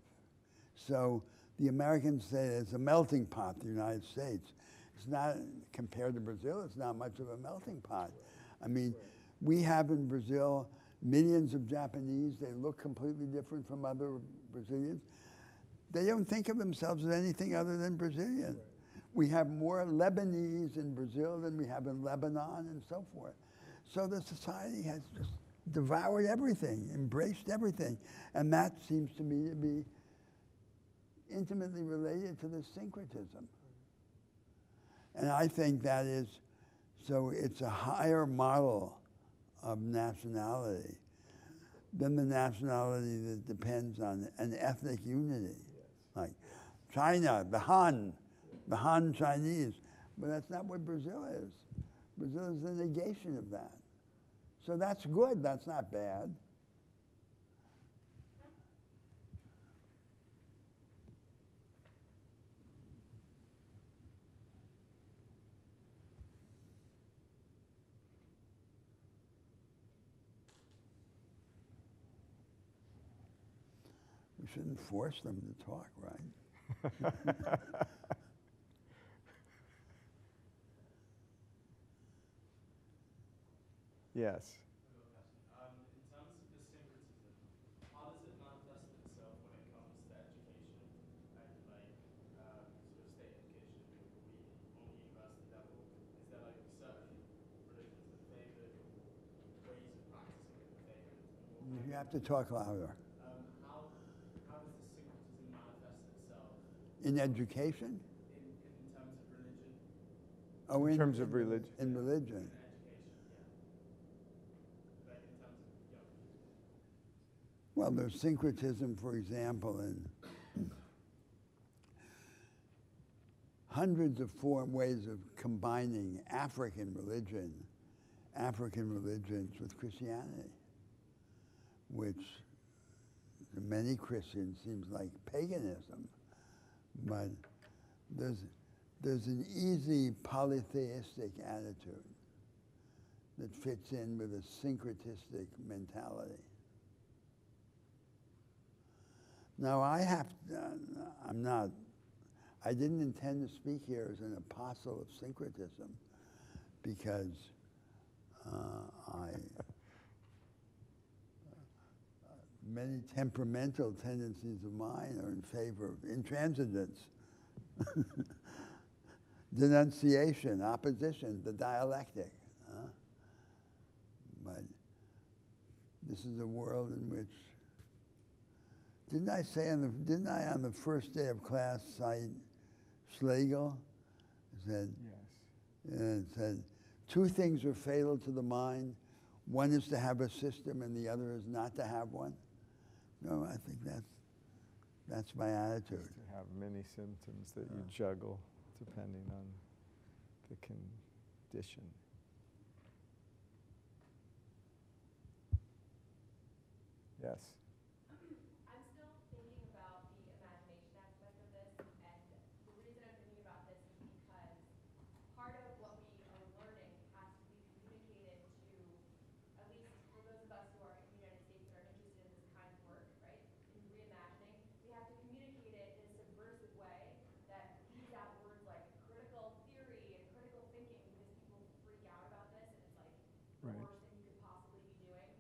So the Americans say it's a melting pot, the United States. It's not, compared to Brazil, it's not much of a melting pot. I mean, we have in Brazil millions of Japanese. They look completely different from other Brazilians. They don't think of themselves as anything other than Brazilian. We have more Lebanese in Brazil than we have in Lebanon and so forth. So the society has just devoured everything, embraced everything. And that seems to me to be intimately related to this syncretism. And I think that is, so it's a higher model of nationality than the nationality that depends on an ethnic unity. Like China, the Han Chinese. But that's not what Brazil is. Brazil is the negation of that. So that's good, that's not bad. We shouldn't force them to talk, right? Yes. In terms of the syncretism, how does it manifest itself when it comes to education, like sort of state education on the university level? Is there like certain religions that are favored, or ways of practicing that are favored? You have to talk louder. How does the syncretism manifest itself In education? in terms of religion? Oh, In terms of religion. In religion. In education, yeah. Like in terms of young people. Well, there's syncretism, for example, in hundreds of ways of combining African religions with Christianity, which to many Christians seems like paganism, but there's an easy polytheistic attitude that fits in with a syncretistic mentality. Now I didn't intend to speak here as an apostle of syncretism because many temperamental tendencies of mine are in favor of intransigence, denunciation, opposition, the dialectic. But this is a world in which, didn't I on the first day of class cite Schlegel? It said, two things are fatal to the mind. One is to have a system and the other is not to have one. No, I think that's my attitude. To have many symptoms that you juggle. depending on the condition. Yes. I'm still thinking about the imagination aspect of this, and the reason I'm thinking about this is because part of what we are learning has to be communicated to, at least for those of us who are in the United States that are interested in this kind of work, right? In reimagining, we have to communicate it in a subversive way that leaves out words like critical theory and critical thinking, because people freak out about this, and it's like the Right. worst thing you could possibly be doing.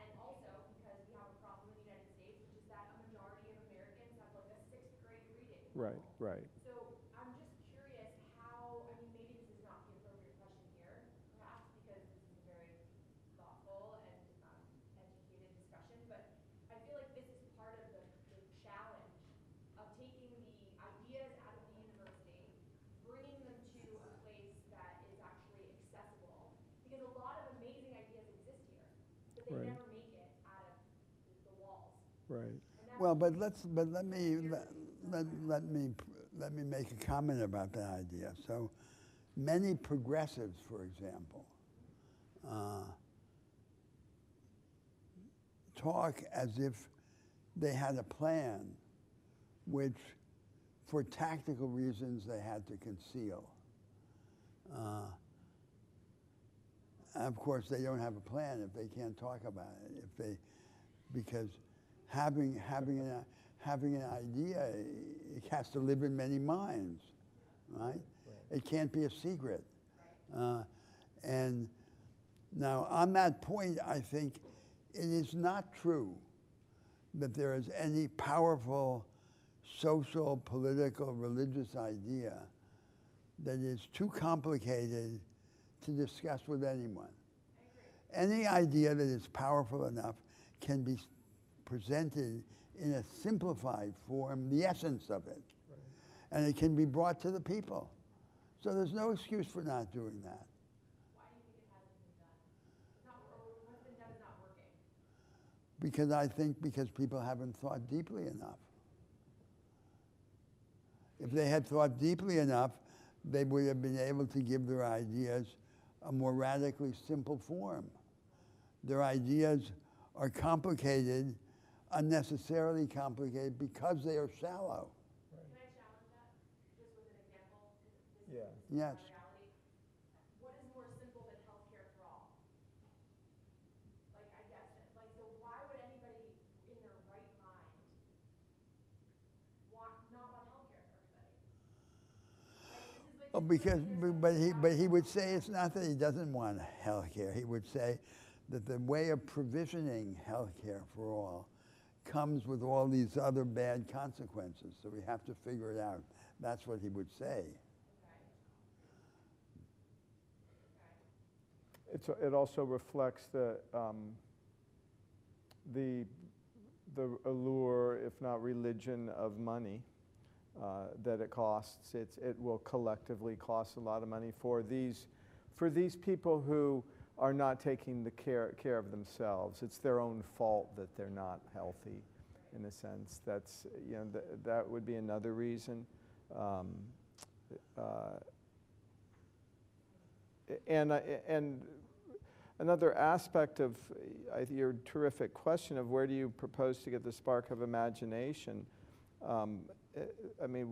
And also because we have a problem in the United States, which is that a majority of Americans have like a sixth grade reading Right, level. right. So I'm just curious how, I mean, maybe this is not the appropriate question here, perhaps, because this is a very thoughtful and educated discussion, but I feel like this is part of the challenge of taking the ideas out of the university, bringing them to a place that is actually accessible, because a lot of amazing ideas exist here, but they Right. never make it out of the walls. Right. And that's Well, but let me make a comment about that idea. So many progressives, for example, talk as if they had a plan, which, for tactical reasons, they had to conceal. And of course, they don't have a plan if they can't talk about it. Because having an idea, it has to live in many minds, right? It can't be a secret. And now, on that point, I think it is not true that there is any powerful social, political, religious idea that is too complicated to discuss with anyone. Any idea that is powerful enough can be presented in a simplified form, the essence of it. Right. And it can be brought to the people. So there's no excuse for not doing that. Why do you think it hasn't been done? It's not, or what's been done is not working. Because I think because people haven't thought deeply enough. If they had thought deeply enough, they would have been able to give their ideas a more radically simple form. Their ideas are complicated, unnecessarily complicated, because they are shallow. Can I challenge that, just with an example? Yeah. Yes. Reality. What is more simple than healthcare for all? Like, I guess, like, so why would anybody in their right mind not want healthcare for everybody? Like, this is like. Oh, because, but he would say it's not that he doesn't want health care. He would say that the way of provisioning health care for all comes with all these other bad consequences. So we have to figure it out. That's what he would say. It also reflects the allure, if not religion, of money that it costs. It will collectively cost a lot of money for these people who are not taking the care of themselves. It's their own fault that they're not healthy, in a sense. That's, you know, that would be another reason. And another aspect of your terrific question of where do you propose to get the spark of imagination, I mean,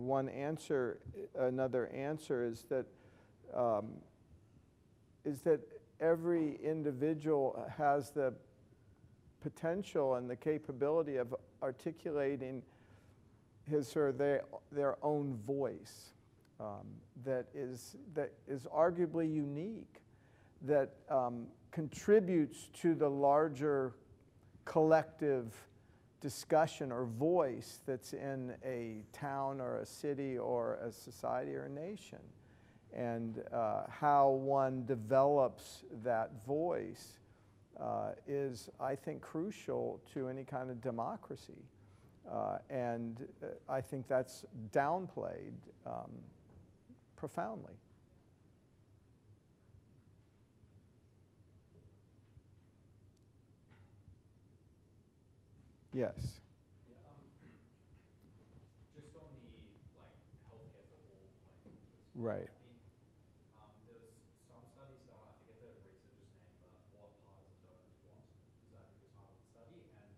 another answer is that every individual has the potential and the capability of articulating his or their own voice that is arguably unique, that contributes to the larger collective discussion or voice that's in a town or a city or a society or a nation. And how one develops that voice is, I think, crucial to any kind of democracy. And I think that's downplayed profoundly. Yes. Yeah, just on the like healthcare for all point, Right. I think there's some studies done, I forget the researcher's name, but what parties of donors want is I think the title of the study, and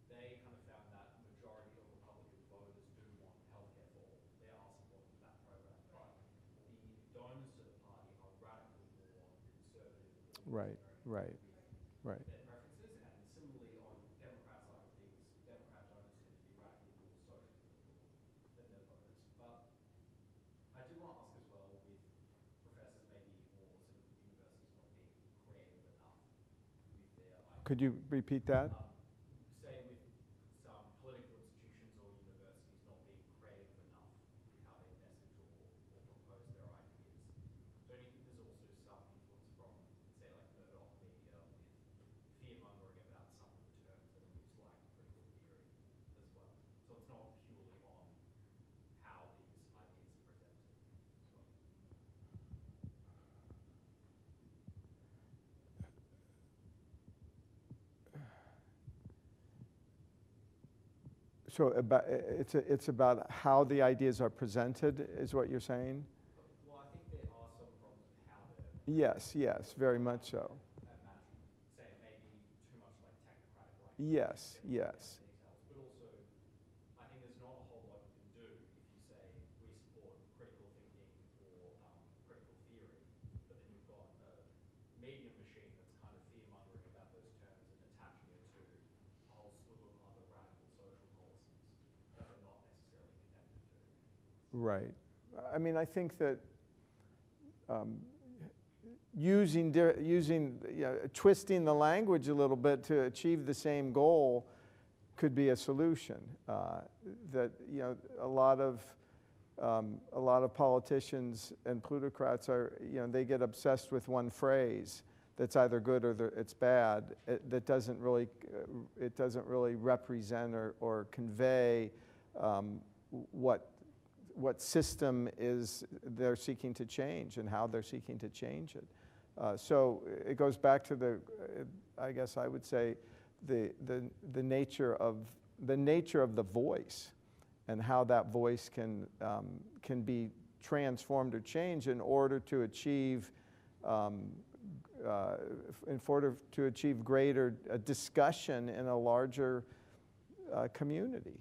they kind of found that majority of Republican voters do want healthcare for all. They are supportive of that program, but the donors to the party are radically more conservative or Right, right, with right. their preferences, and similarly on Democrat side of things, Democrat donors tend to be radically more socially liberal than their voters. But I do want to ask as well, with professors maybe or sort of universities not being creative enough with their ideas. Could you repeat that? Say with some political institutions or universities not being creative enough with how they message or propose their ideas. So do you think there's also some influence from, say, like Murdoch media with fear-mongering about some of the terms that are used like critical theory as well? So it's not purely on how these ideas are presented as well. So it's about how the ideas are presented, is what you're saying? Well, I think there are some problems with how they're Yes, yes, very much so. imagine, say maybe too much like technocratic like Yes, yes. details, but also I think there's not a whole lot you can do if you say we support critical thinking or critical theory, but then you've got a media machine that's kind of fear-mongering about those terms and attaching it to a whole slew of other radical social policies that they're not necessarily connected to. Right. I mean, I think that using twisting the language a little bit to achieve the same goal could be a solution. That a lot of politicians and plutocrats are they get obsessed with one phrase that's either good or it's bad. That doesn't really represent or convey what system is they're seeking to change and how they're seeking to change it. So it goes back to I guess I would say, the nature of the voice and how that voice can be transformed or changed in order to achieve greater discussion in a larger community,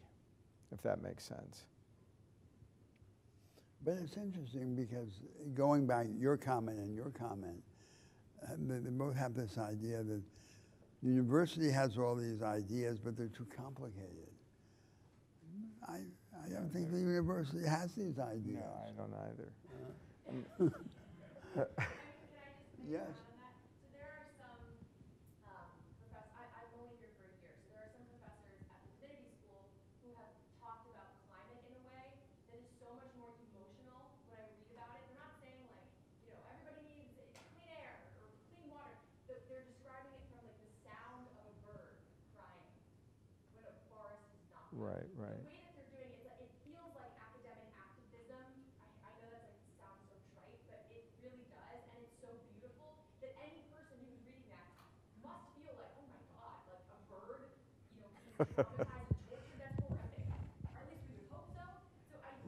if that makes sense. But it's interesting because going back your comment and your comment, they both have this idea that the university has all these ideas, but they're too complicated. I don't think the university has these ideas. No, I don't either. Can I just make Yes. a comment on that? So there are some professors, I'm only here for a year, so there are some professors at the Divinity School who have talked about climate in a way that is so much more emotional when I read about it. They're not saying like, everybody needs clean air or clean water. They're describing it from like the sound of a bird crying when a forest is not. Right, right. The way that they're doing it, it feels like academic activism. I know that sounds so trite, but it really does, and it's so beautiful that any person who's reading that must feel like, oh my God, like a bird, being traumatized and tortured. That's horrific. Or at least we would hope so. So it's like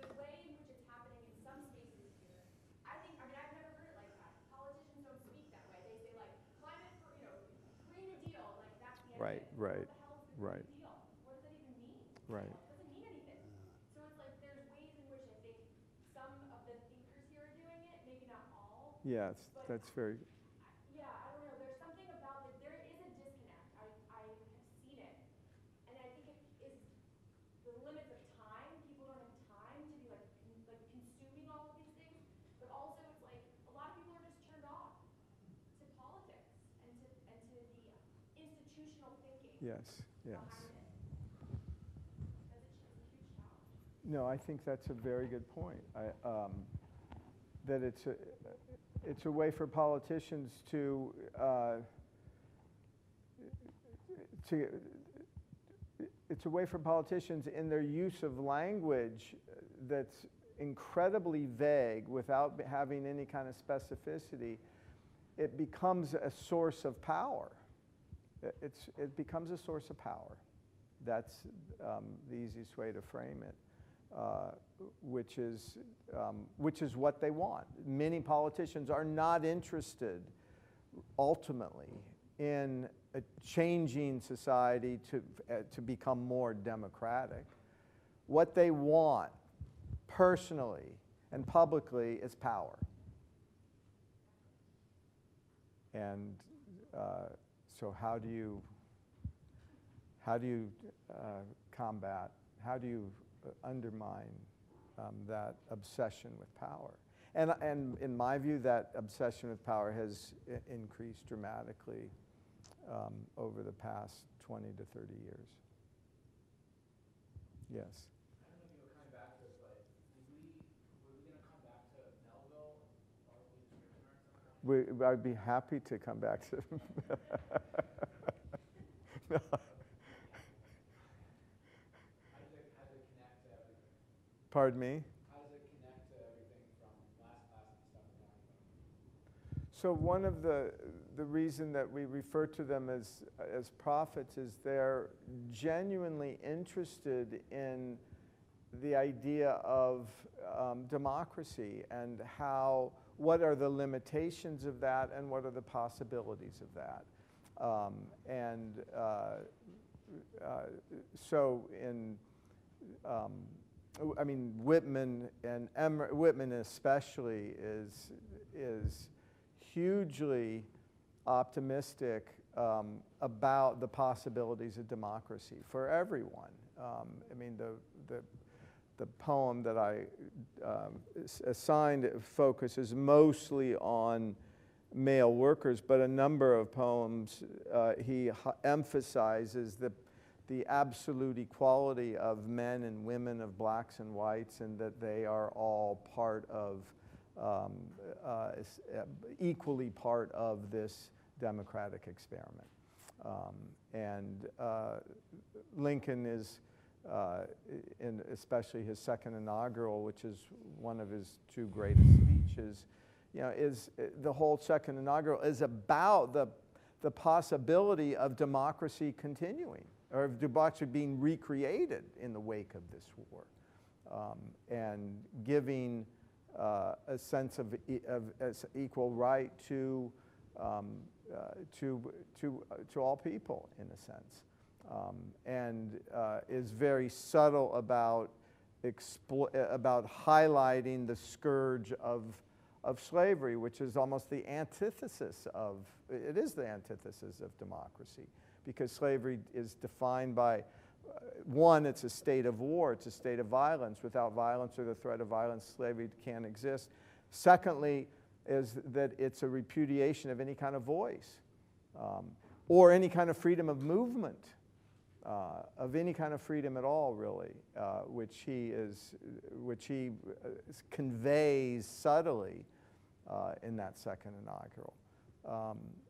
the way in which it's happening in some spaces here. I've never heard it like that. Politicians don't speak that way. They say like climate for, Green New Deal, like that's the end Right, of it. right, What the hell is the right. Green New Deal? What does that even mean? Right. It doesn't mean anything. So it's like there's ways in which I think some of the thinkers here are doing it, maybe not all. Yes, that's very. Yeah, I don't know. There's something about that. There is a disconnect. I have seen it, and I think it is the limits of time. People don't have time to be like consuming all of these things. But also, it's like a lot of people are just turned off to politics and to the institutional thinking Yes, yes. behind it. That's a huge challenge. No, I think that's a very good point. That it's a way for politicians to it's a way for politicians in their use of language that's incredibly vague without having any kind of specificity. It becomes a source of power. It becomes a source of power. That's the easiest way to frame it. which is what they want. Many politicians are not interested ultimately in changing society to become more democratic. What they want personally and publicly is power. And so how do you combat, how do you undermine that obsession with power? And in my view, that obsession with power has increased dramatically over the past 20 to 30 years. Yes? I don't know if you were coming back to it, but were we going to come back to Melville or Scrivener at some point? I'd be happy to come back to no. How does it connect to everything? Pardon me? How does it connect to everything from last class and stuff we're talking about? So one of the reason that we refer to them as prophets is they're genuinely interested in the idea of democracy and what are the limitations of that and what are the possibilities of that. So I mean, Whitman and Whitman especially is hugely optimistic about the possibilities of democracy for everyone. I mean, the poem that I assigned focuses mostly on male workers, but a number of poems he emphasizes the absolute equality of men and women, of blacks and whites, and that they are all part of, equally part of this democratic experiment. Lincoln is, in especially his second inaugural, which is one of his two greatest speeches, the whole second inaugural is about the possibility of democracy continuing, or of democracy being recreated in the wake of this war, and giving a sense of equal right to all people, in a sense, and is very subtle about highlighting the scourge of slavery, which is almost the antithesis of, it is the antithesis of democracy, because slavery is defined by, one, it's a state of war, it's a state of violence. Without violence or the threat of violence, slavery can't exist. Secondly, is that it's a repudiation of any kind of voice, or any kind of freedom of movement, of any kind of freedom at all, really, which he conveys subtly in that second inaugural.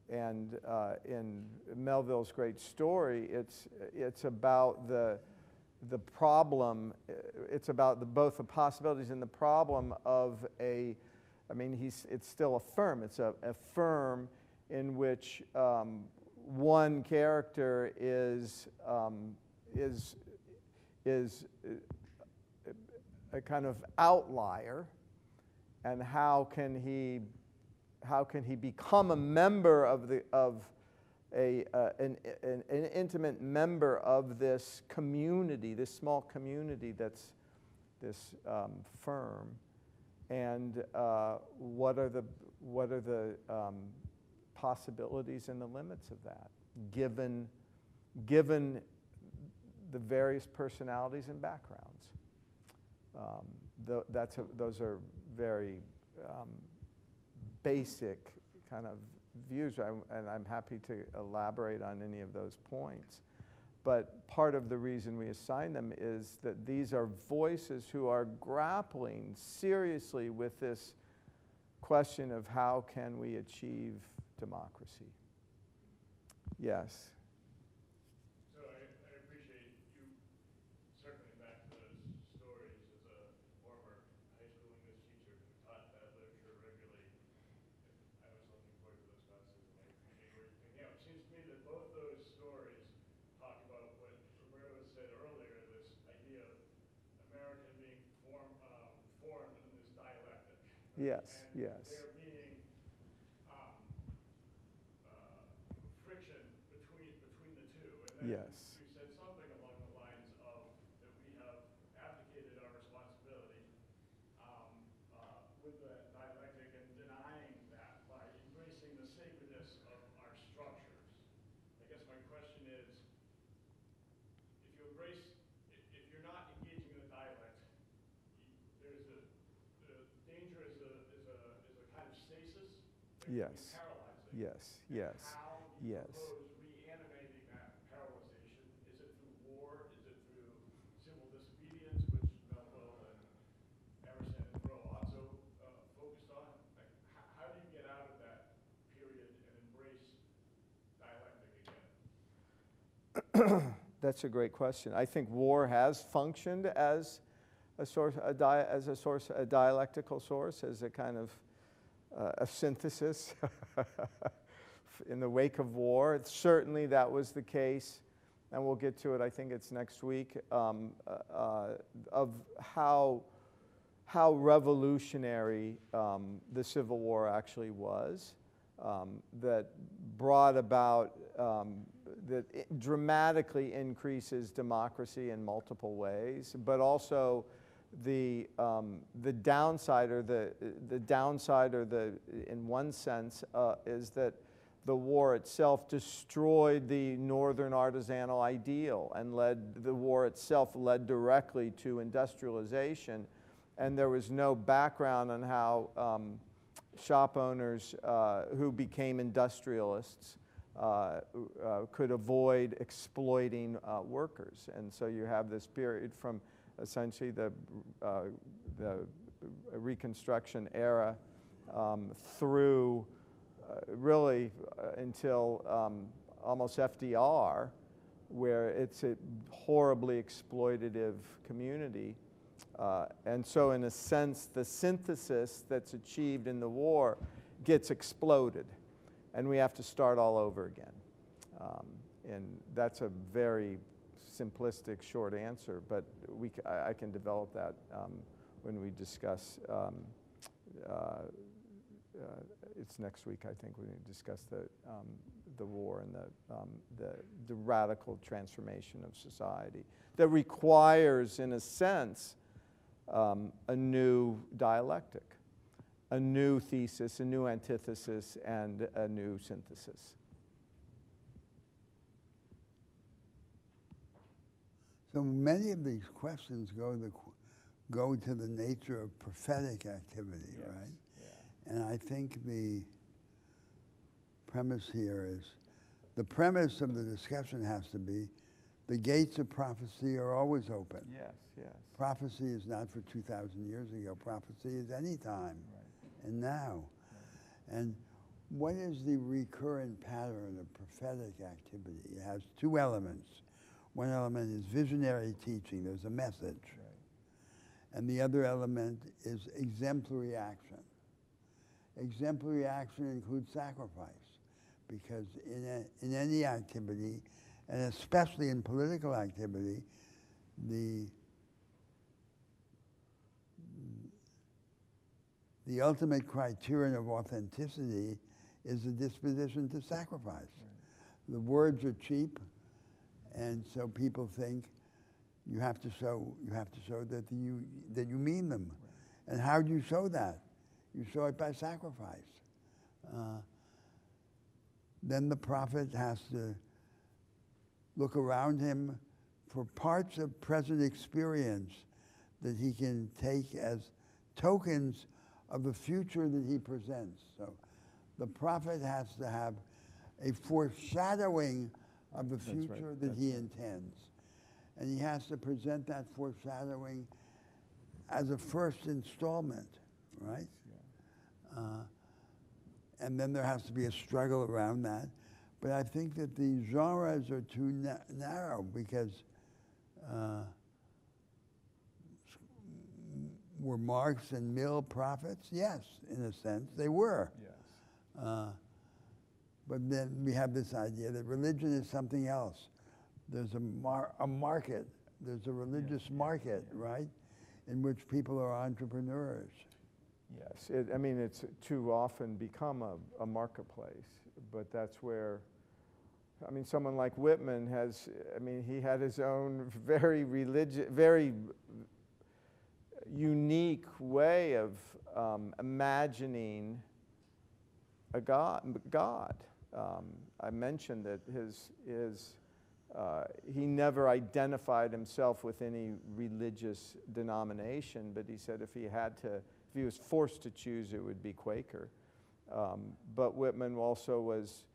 In Melville's great story, it's about the problem. It's about both the possibilities and the problem of it's still a firm. It's a firm in which one character is a kind of outlier, and how can he become a member of an intimate member of this community, this small community that's this firm, and what are the possibilities and the limits of that, given the various personalities and backgrounds. Those are very basic kind of views, and I'm happy to elaborate on any of those points. But part of the reason we assign them is that these are voices who are grappling seriously with this question of how can we achieve democracy. Yes. So I appreciate you circling back to those stories as a former high school English teacher who taught that literature regularly. I was looking forward to those classes, and I appreciate where you're thinking. It seems to me that both those stories talk about what Roberto said earlier, this idea of America being Yes, and yes. there being friction between the two. And then Yes. you said something along the lines of that we have abdicated our responsibility with the dialectic and denying that by embracing the sacredness of our structures. I guess my question is, if you're not engaging in the dialect, there's the danger is a kind of stasis that can Yes. be paralyzing. Yes, yes, How do you yes. propose reanimating that paralyzation? Is it through war? Is it through civil disobedience, which Melville and Emerson and Thoreau also focused on? Like, how do you get out of that period and embrace dialectic again? That's a great question. I think war has functioned as a source, a dialectical source, as a kind of a synthesis in the wake of war. Certainly that was the case, and we'll get to it, I think it's next week, of how revolutionary the Civil War actually was, that brought about, that it dramatically increases democracy in multiple ways, but also the downside, or the downside, or in one sense, is that the war itself destroyed the northern artisanal ideal, and the war itself led directly to industrialization, and there was no background on how shop owners who became industrialists could avoid exploiting workers. And so you have this period from essentially the Reconstruction era through really until almost FDR, where it's a horribly exploitative community. And so in a sense, the synthesis that's achieved in the war gets exploded, and we have to start all over again. And that's a very simplistic, short answer, but I can develop that when we discuss, it's next week, I think, when we discuss the war and the radical transformation of society that requires, in a sense, a new dialectic, a new thesis, a new antithesis, and a new synthesis. So many of these questions go to the nature of prophetic activity, Yes. right? Yeah. And I think the premise here is, the premise of the discussion has to be, the gates of prophecy are always open. Yes, yes. Prophecy is not for 2,000 years ago. Prophecy is any time, and now. And what is the recurrent pattern of prophetic activity? It has two elements. One element is visionary teaching. There's a message. And the other element is exemplary action. Exemplary action includes sacrifice, because in any activity, and especially in political activity, the ultimate criterion of authenticity is the disposition to sacrifice. The words are cheap, and so people think you have to show that you mean them. And how do you show that? You show it by sacrifice. Then the prophet has to look around him for parts of present experience that he can take as tokens of the future that he presents. So the prophet has to have a foreshadowing of the future that he intends. And he has to present that foreshadowing as a first installment, right? And then there has to be a struggle around that. But I think that the genres are too narrow, because were Marx and Mill prophets? Yes, in a sense, they were. Yes. But then we have this idea that religion is something else. There's a market. There's a religious market, right, in which people are entrepreneurs. Yes, I mean, it's too often become a marketplace, but that's where, I mean, someone like Whitman has, I mean, he had his own very very unique way of imagining a God. I mentioned that he never identified himself with any religious denomination, but he said if he was forced to choose, it would be Quaker. But Whitman also was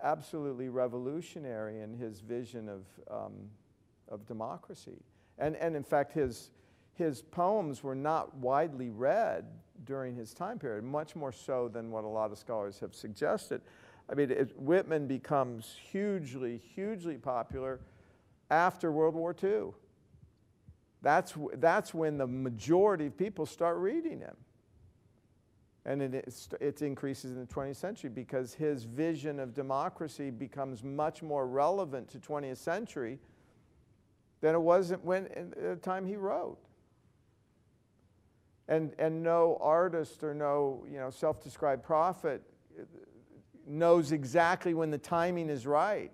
absolutely revolutionary in his vision of democracy. And in fact, his poems were not widely read during his time period, much more so than what a lot of scholars have suggested. I mean, Whitman becomes hugely, hugely popular after World War II. That's when the majority of people start reading him. And it increases in the 20th century because his vision of democracy becomes much more relevant to 20th century than it was at the time he wrote. And no artist or no self-described prophet knows exactly when the timing is right.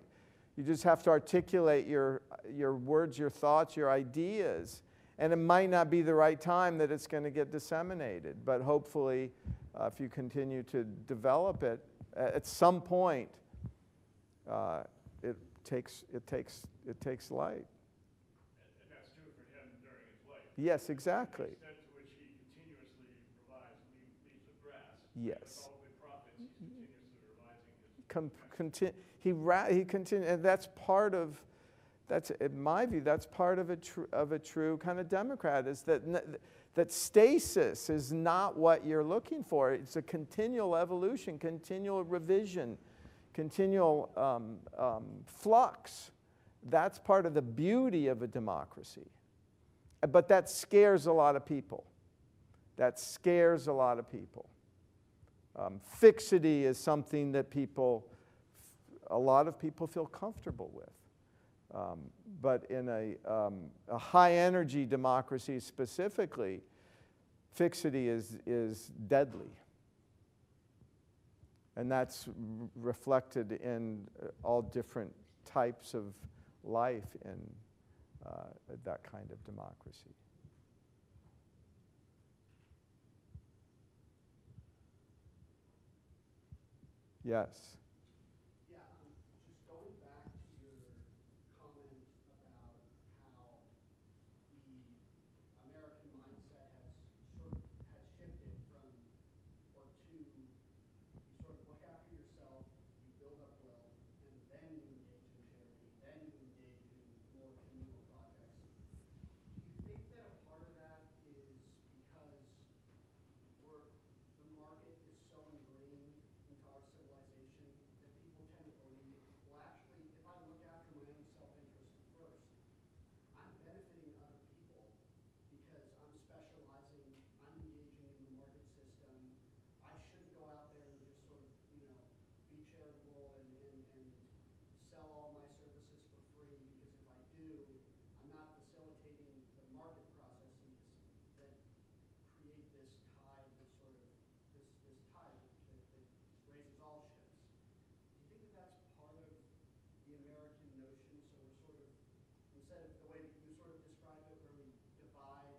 You just have to articulate your words, your thoughts, your ideas. And it might not be the right time that it's going to get disseminated. But hopefully, if you continue to develop it, at some point, it takes light. And that's true for him during his life. Yes, exactly. The extent to which he continuously revised Leaves of Grass. Yes. With all good prophets, he's continuously revising his He continued, and that's part of. That's, in my view, that's part of a true kind of Democrat, is that stasis is not what you're looking for. It's a continual evolution, continual revision, continual flux. That's part of the beauty of a democracy. But that scares a lot of people. That scares a lot of people. Fixity is something that a lot of people feel comfortable with. But in a high-energy democracy specifically, fixity is deadly. And that's reflected in all different types of life in that kind of democracy. Yes. Just going back to your comment about how the American mindset has shifted from or to you sort of look after yourself, you build up wealth, and then you engage in charity, then you engage in more communal projects. Do you think that a part of that is because the market is so ingrained into our civilization that people tend to believe, well, actually, if I look after my own self-interest first, I'm benefiting other people because I'm specializing, I'm engaging in the market system. I shouldn't go out there and just sort of, be charitable and sell all my services for free, because if I do, I'm not facilitating the market processes that create this tide that sort of this tide that raises all ships. Do you think that that's part of the American notion? So we're sort of, instead of the way that you sort of describe it, where we divide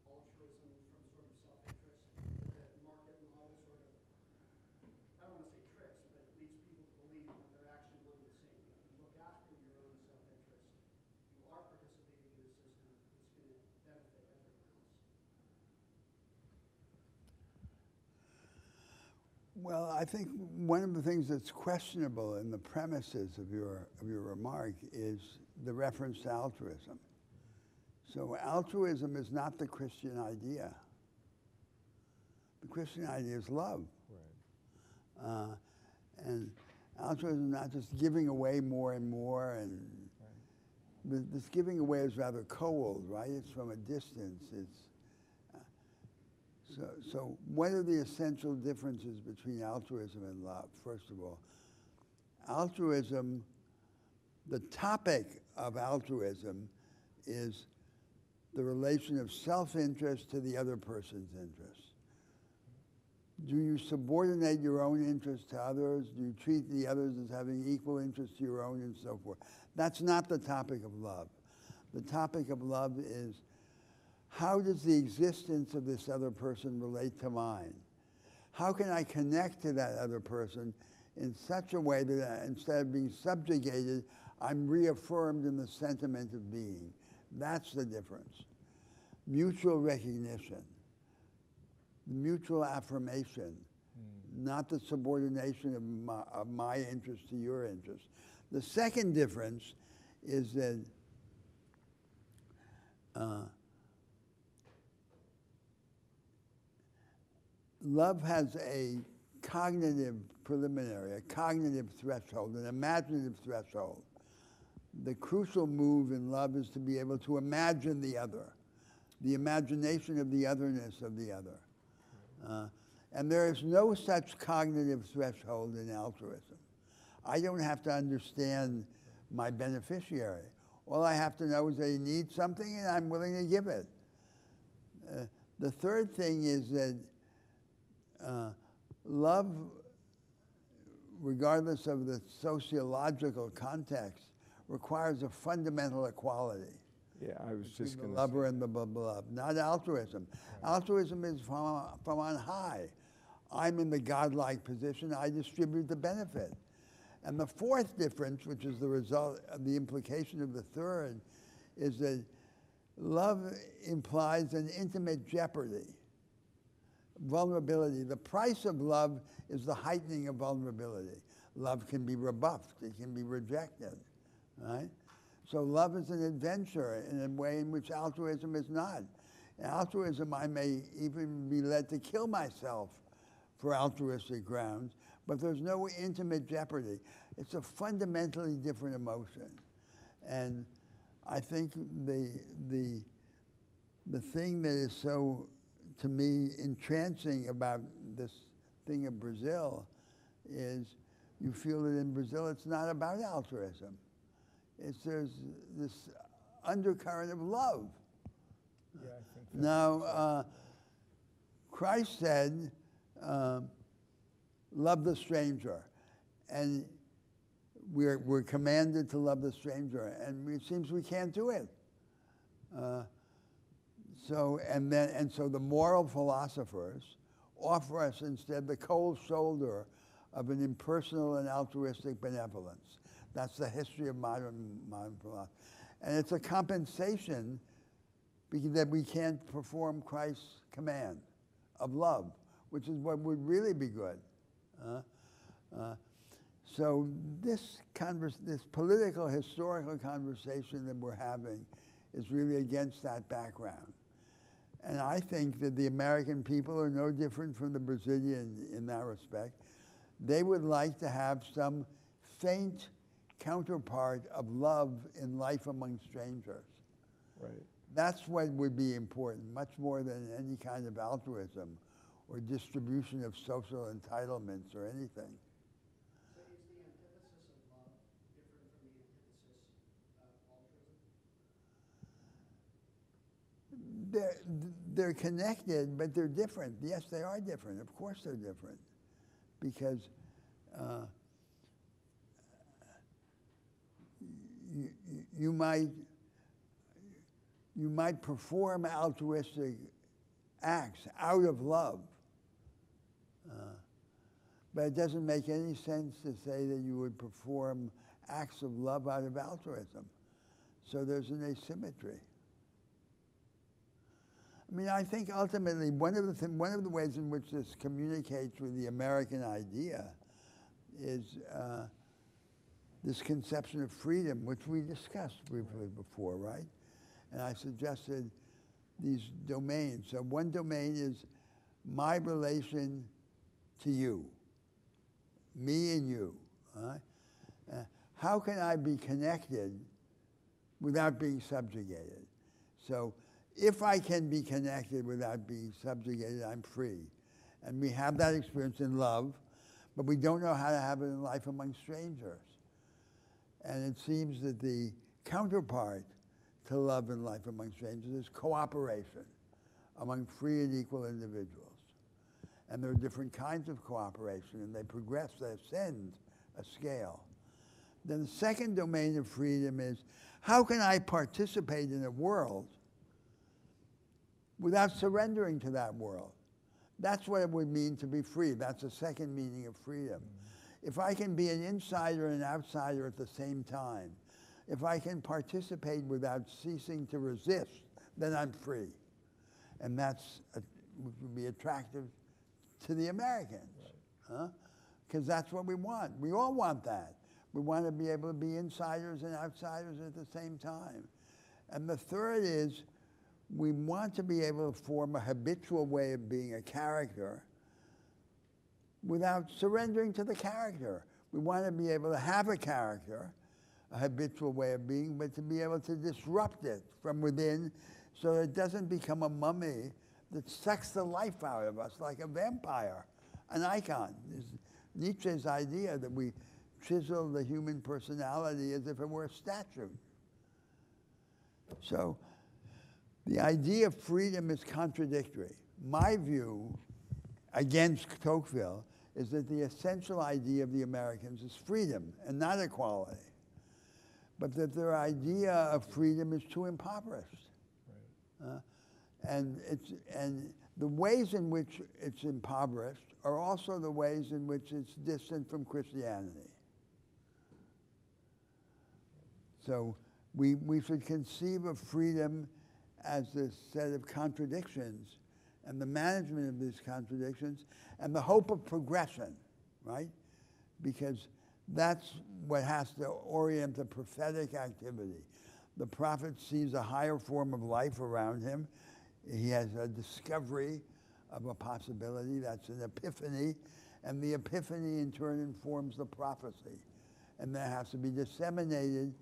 altruism from sort of self-interest, the market model sort of, I don't want to say tricks, but it leads people to believe that they're actually one and the same. If you look after your own self-interest, you are participating in a system that's going to benefit everyone else. Well, I think one of the things that's questionable in the premises of your remark is the reference to altruism. So altruism is not the Christian idea. The Christian idea is love. Right. And altruism is not just giving away more and more, and this giving away is rather cold, right? It's from a distance. So what are the essential differences between altruism and love? First of all, altruism, the topic of altruism is the relation of self-interest to the other person's interest. Do you subordinate your own interests to others? Do you treat the others as having equal interest to your own, and so forth? That's not the topic of love. The topic of love is, how does the existence of this other person relate to mine? How can I connect to that other person in such a way that instead of being subjugated, I'm reaffirmed in the sentiment of being? That's the difference. Mutual recognition, mutual affirmation, not the subordination of my interest to your interest. The second difference is that love has a cognitive preliminary, a cognitive threshold, an imaginative threshold. The crucial move in love is to be able to imagine the other, the imagination of the otherness of the other. And there is no such cognitive threshold in altruism. I don't have to understand my beneficiary. All I have to know is they need something and I'm willing to give it. The third thing is that love, regardless of the sociological context, requires a fundamental equality. Yeah, I was just The going to lover and the beloved, not altruism. Altruism is from on high. I'm in the godlike position, I distribute the benefit. And the fourth difference, which is the result of the implication of the third, is that love implies an intimate jeopardy, vulnerability. The price of love is the heightening of vulnerability. Love can be rebuffed, it can be rejected, right? So love is an adventure in a way in which altruism is not. In altruism, I may even be led to kill myself for altruistic grounds, but there's no intimate jeopardy. It's a fundamentally different emotion. And I think the thing that is so, to me, entrancing about this thing of Brazil is you feel that in Brazil it's not about altruism. There's this undercurrent of love. Yeah, I think Now, Christ said, love the stranger. And we're commanded to love the stranger. And it seems we can't do it. So the moral philosophers offer us instead the cold shoulder of an impersonal and altruistic benevolence. That's the history of modern philosophy. And it's a compensation because that we can't perform Christ's command of love, which is what would really be good. So this political, historical conversation that we're having is really against that background. And I think that the American people are no different from the Brazilian in that respect. They would like to have some faint counterpart of love in life among strangers. Right. That's what would be important, much more than any kind of altruism or distribution of social entitlements or anything. So is the antithesis of love different from the antithesis of altruism? They're connected, but they're different. Yes, they are different. Of course they're different. Because you might perform altruistic acts out of love, but it doesn't make any sense to say that you would perform acts of love out of altruism. So there's an asymmetry. I mean, I think ultimately one of the ways in which this communicates with the American idea is this conception of freedom, which we discussed briefly before, right? And I suggested these domains. So one domain is my relation to you, me and you. Right? How can I be connected without being subjugated? So if I can be connected without being subjugated, I'm free. And we have that experience in love, but we don't know how to have it in life among strangers. And it seems that the counterpart to love and life among strangers is cooperation among free and equal individuals. And there are different kinds of cooperation, and they progress, they ascend a scale. Then the second domain of freedom is, how can I participate in a world without surrendering to that world? That's what it would mean to be free. That's the second meaning of freedom. If I can be an insider and an outsider at the same time, if I can participate without ceasing to resist, then I'm free. And that's would be attractive to the Americans, because that's what we want. We all want that. We want to be able to be insiders and outsiders at the same time. And the third is, we want to be able to form a habitual way of being a character without surrendering to the character. We want to be able to have a character, a habitual way of being, but to be able to disrupt it from within so that it doesn't become a mummy that sucks the life out of us like a vampire, an icon. It's Nietzsche's idea that we chisel the human personality as if it were a statue. So the idea of freedom is contradictory. My view against Tocqueville is that the essential idea of the Americans is freedom and not equality, but that their idea of freedom is too impoverished. Right. And the ways in which it's impoverished are also the ways in which it's distant from Christianity. So we should conceive of freedom as this set of contradictions and the management of these contradictions and the hope of progression, right? Because that's what has to orient the prophetic activity. The prophet sees a higher form of life around him. He has a discovery of a possibility, that's an epiphany, and the epiphany in turn informs the prophecy. And that has to be disseminated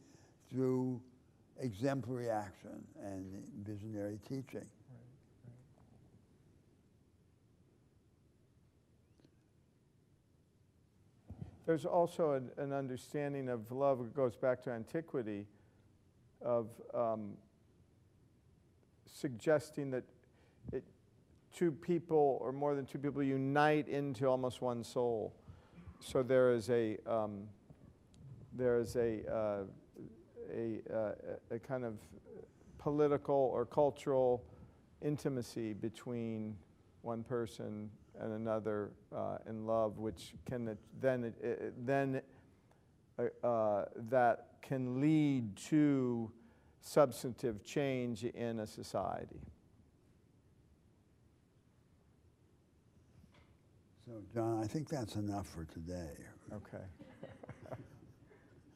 through exemplary action and visionary teaching. There's also an understanding of love that goes back to antiquity, of suggesting that two people or more than two people unite into almost one soul. So there is a kind of political or cultural intimacy between one person and another in love, which can that can lead to substantive change in a society. So, John, I think that's enough for today. Okay.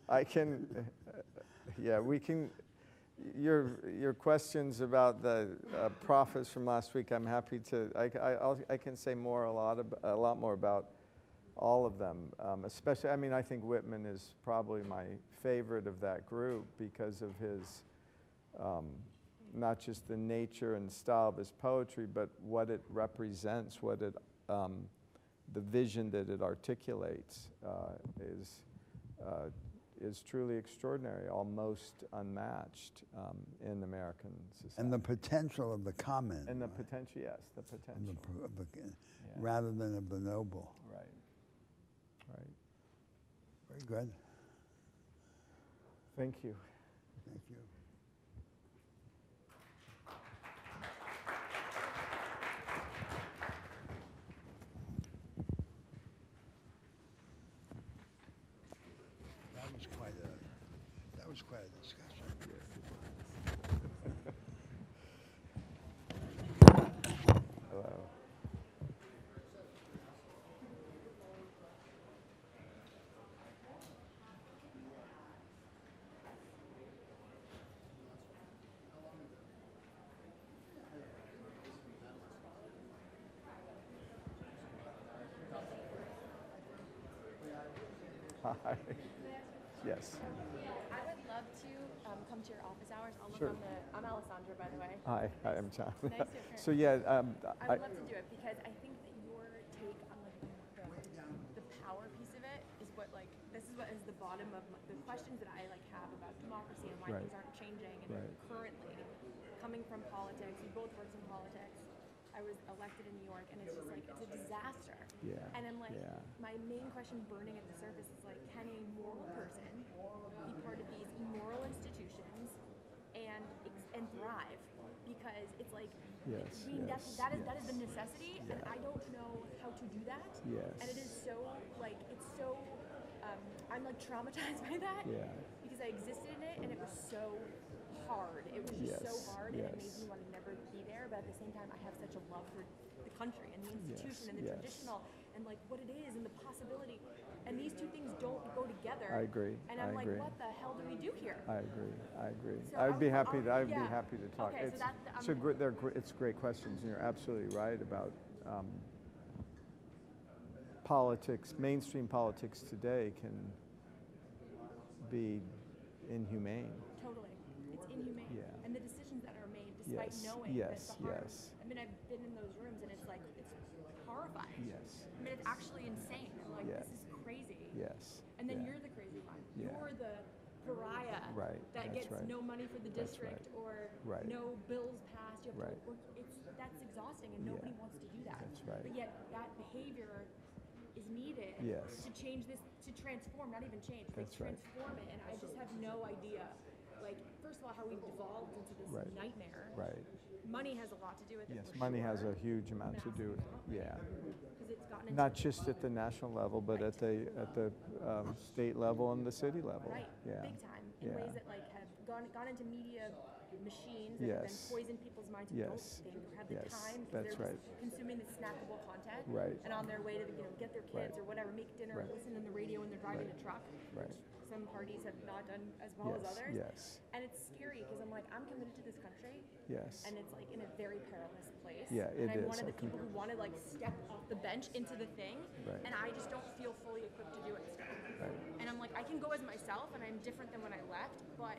I can, yeah, we can, your questions about the prophets from last week, I'm happy to, I can say a lot more about all of them. Especially, I mean, I think Whitman is probably my favorite of that group because of his, not just the nature and style of his poetry, but what it represents, what it, the vision that it articulates is truly extraordinary, almost unmatched in American society. And the potential of the common. And the right? potential, yes, the potential. Rather than of the noble. Right, right. Very good. Thank you. Thank you. That was quite a discussion. Hello. Hi. Yes. I would love to come to your office hours. I'll look Sure. on the, I'm Alessandra, by the way. Hi, I'm John. Nice to meet you. So yeah, I would love to do it because I think that your take on like the power piece of it is what like, this is what is the bottom of the questions that I like have about democracy and why Right. things aren't changing. And Right. currently, coming from politics, we both worked in politics. I I was elected in New York, and it's just like, it's a disaster. Yeah, And I'm like, yeah. my main question burning at the surface is like, can a moral person be part of these immoral institutions and thrive? Because it's like, Yes, I mean, yes, that is yes. the necessity, and Yeah. I don't know how to do that. Yes. And it is so like, it's so, I'm like traumatized by that. Yeah. Because I existed in it, and it was so hard. It was just so Yes, hard, and it made yes. me want to never be there. But at the same time, I have such a love for the country and the institution Yes, and the yes. traditional and like what it is and the possibility. And these two things don't go together. I agree. And I I'm like, agree. what the hell do we do here? I agree. I agree. So I'd be happy. I'd be yeah. happy to talk. Okay, so it's that- it's a great. It's great questions, and you're absolutely right about politics. Mainstream politics today can be inhumane. Totally. It's inhumane. Yeah. And the decisions that are made despite Yes, knowing yes, that the harm. yes. I mean, I've been in those rooms, and it's like, it's horrifying. Yes. I mean, it's actually insane. I'm like, Yes. this is crazy. Yes. And then yeah. you're the crazy one. Yeah. You're the pariah Right, that that's gets right. no money for the That's district right. or Right. no bills passed. You have Right. to work. That's exhausting, and nobody Yeah. wants to do that. That's right. But yet that behavior is needed Yes. to change this, to transform, not even change, like That's right. transform it. And I just have no idea, like, first of all, how we've devolved into this Right. nightmare. Right. Money has a lot to do with it. Yes. for Money has sure. a huge amount to do with it. Yeah. Because it's gotten into Not just at the national level, but at the state level and the city level. Right, Yeah. big time, in Yeah. ways that like have gone into media machines that Yes. have then poisoned people's minds who Yes. don't think or have the Yes, time because that's they're right. just consuming the snackable content Right. and on their way to get their kids Right. or whatever, make dinner, Right. listen to the radio when they're driving Right. the truck. Right. Some parties have not done as well as Yes. others. Yes. And it's scary because I'm like, I'm committed to this country. Yes. And it's like in a very perilous place. Yeah, and it I'm is. one of I the people who want to like step off the bench into the thing. Right. And I just don't feel fully equipped to do it still. Right. And I'm like, I can go as myself, and I'm different than when I left, but